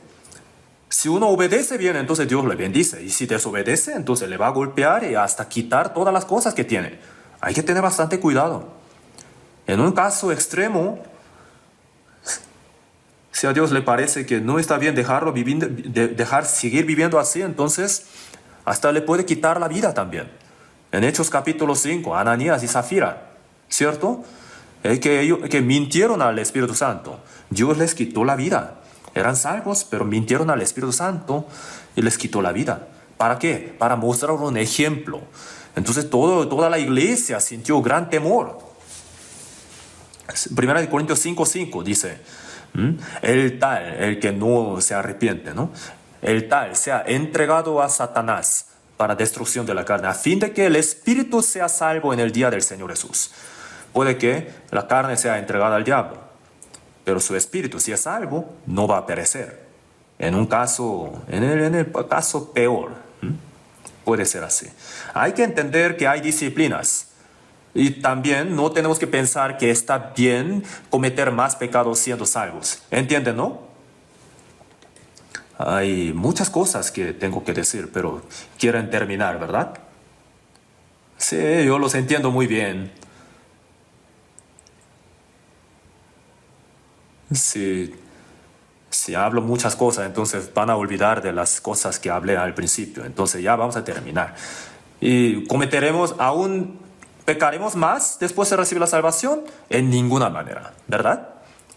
A: Si uno obedece bien, entonces Dios le bendice. Y si desobedece, entonces le va a golpear y hasta quitar todas las cosas que tiene. Hay que tener bastante cuidado. En un caso extremo, si a Dios le parece que no está bien dejar seguir viviendo así, entonces hasta le puede quitar la vida también. En Hechos capítulo 5, Ananías y Zafira, ¿cierto? Que mintieron al Espíritu Santo. Dios les quitó la vida. Eran salvos, pero mintieron al Espíritu Santo y les quitó la vida. ¿Para qué? Para mostrar un ejemplo. Entonces toda la iglesia sintió gran temor. 1 Corintios 5:5 dice: el que no se arrepiente, ¿no? El tal sea entregado a Satanás para destrucción de la carne, a fin de que el espíritu sea salvo en el día del Señor Jesús. Puede que la carne sea entregada al diablo, pero su espíritu, si es salvo, no va a perecer. En el caso peor, puede ser así. Hay que entender que hay disciplinas. Y también no tenemos que pensar que está bien cometer más pecados siendo salvos. ¿Entienden, no? Hay muchas cosas que tengo que decir, pero quieren terminar, ¿verdad? Sí, yo los entiendo muy bien. Si hablo muchas cosas, entonces van a olvidar de las cosas que hablé al principio. Entonces ya vamos a terminar. Y ¿pecaremos más después de recibir la salvación? En ninguna manera, ¿verdad?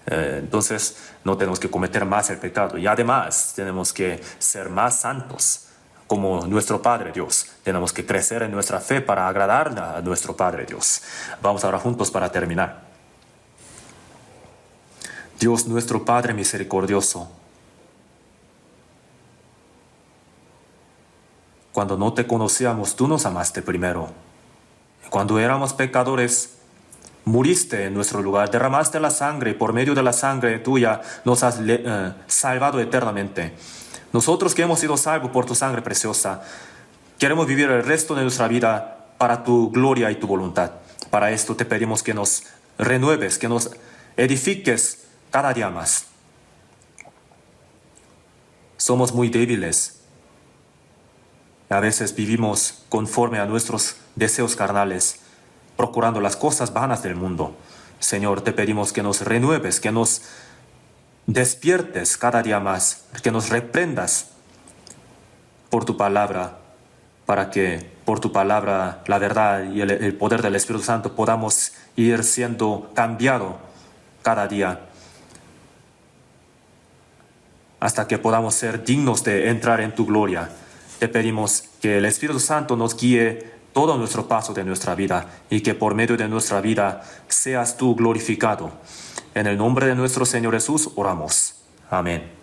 A: Entonces no tenemos que cometer más el pecado. Y además tenemos que ser más santos como nuestro Padre Dios. Tenemos que crecer en nuestra fe para agradar a nuestro Padre Dios. Vamos ahora juntos para terminar. Dios nuestro Padre misericordioso, cuando no te conocíamos, tú nos amaste primero. Cuando éramos pecadores, muriste en nuestro lugar, derramaste la sangre y por medio de la sangre tuya nos has salvado eternamente. Nosotros que hemos sido salvos por tu sangre preciosa, queremos vivir el resto de nuestra vida para tu gloria y tu voluntad. Para esto te pedimos que nos renueves, que nos edifiques cada día más. Somos muy débiles. A veces vivimos conforme a nuestros deseos carnales, procurando las cosas vanas del mundo. Señor, te pedimos que nos renueves, que nos despiertes cada día más, que nos reprendas por tu palabra, para que por tu palabra, la verdad y el poder del Espíritu Santo podamos ir siendo cambiados cada día, hasta que podamos ser dignos de entrar en tu gloria. Te pedimos que el Espíritu Santo nos guíe todo nuestro paso de nuestra vida y que por medio de nuestra vida seas tú glorificado. En el nombre de nuestro Señor Jesús oramos. Amén.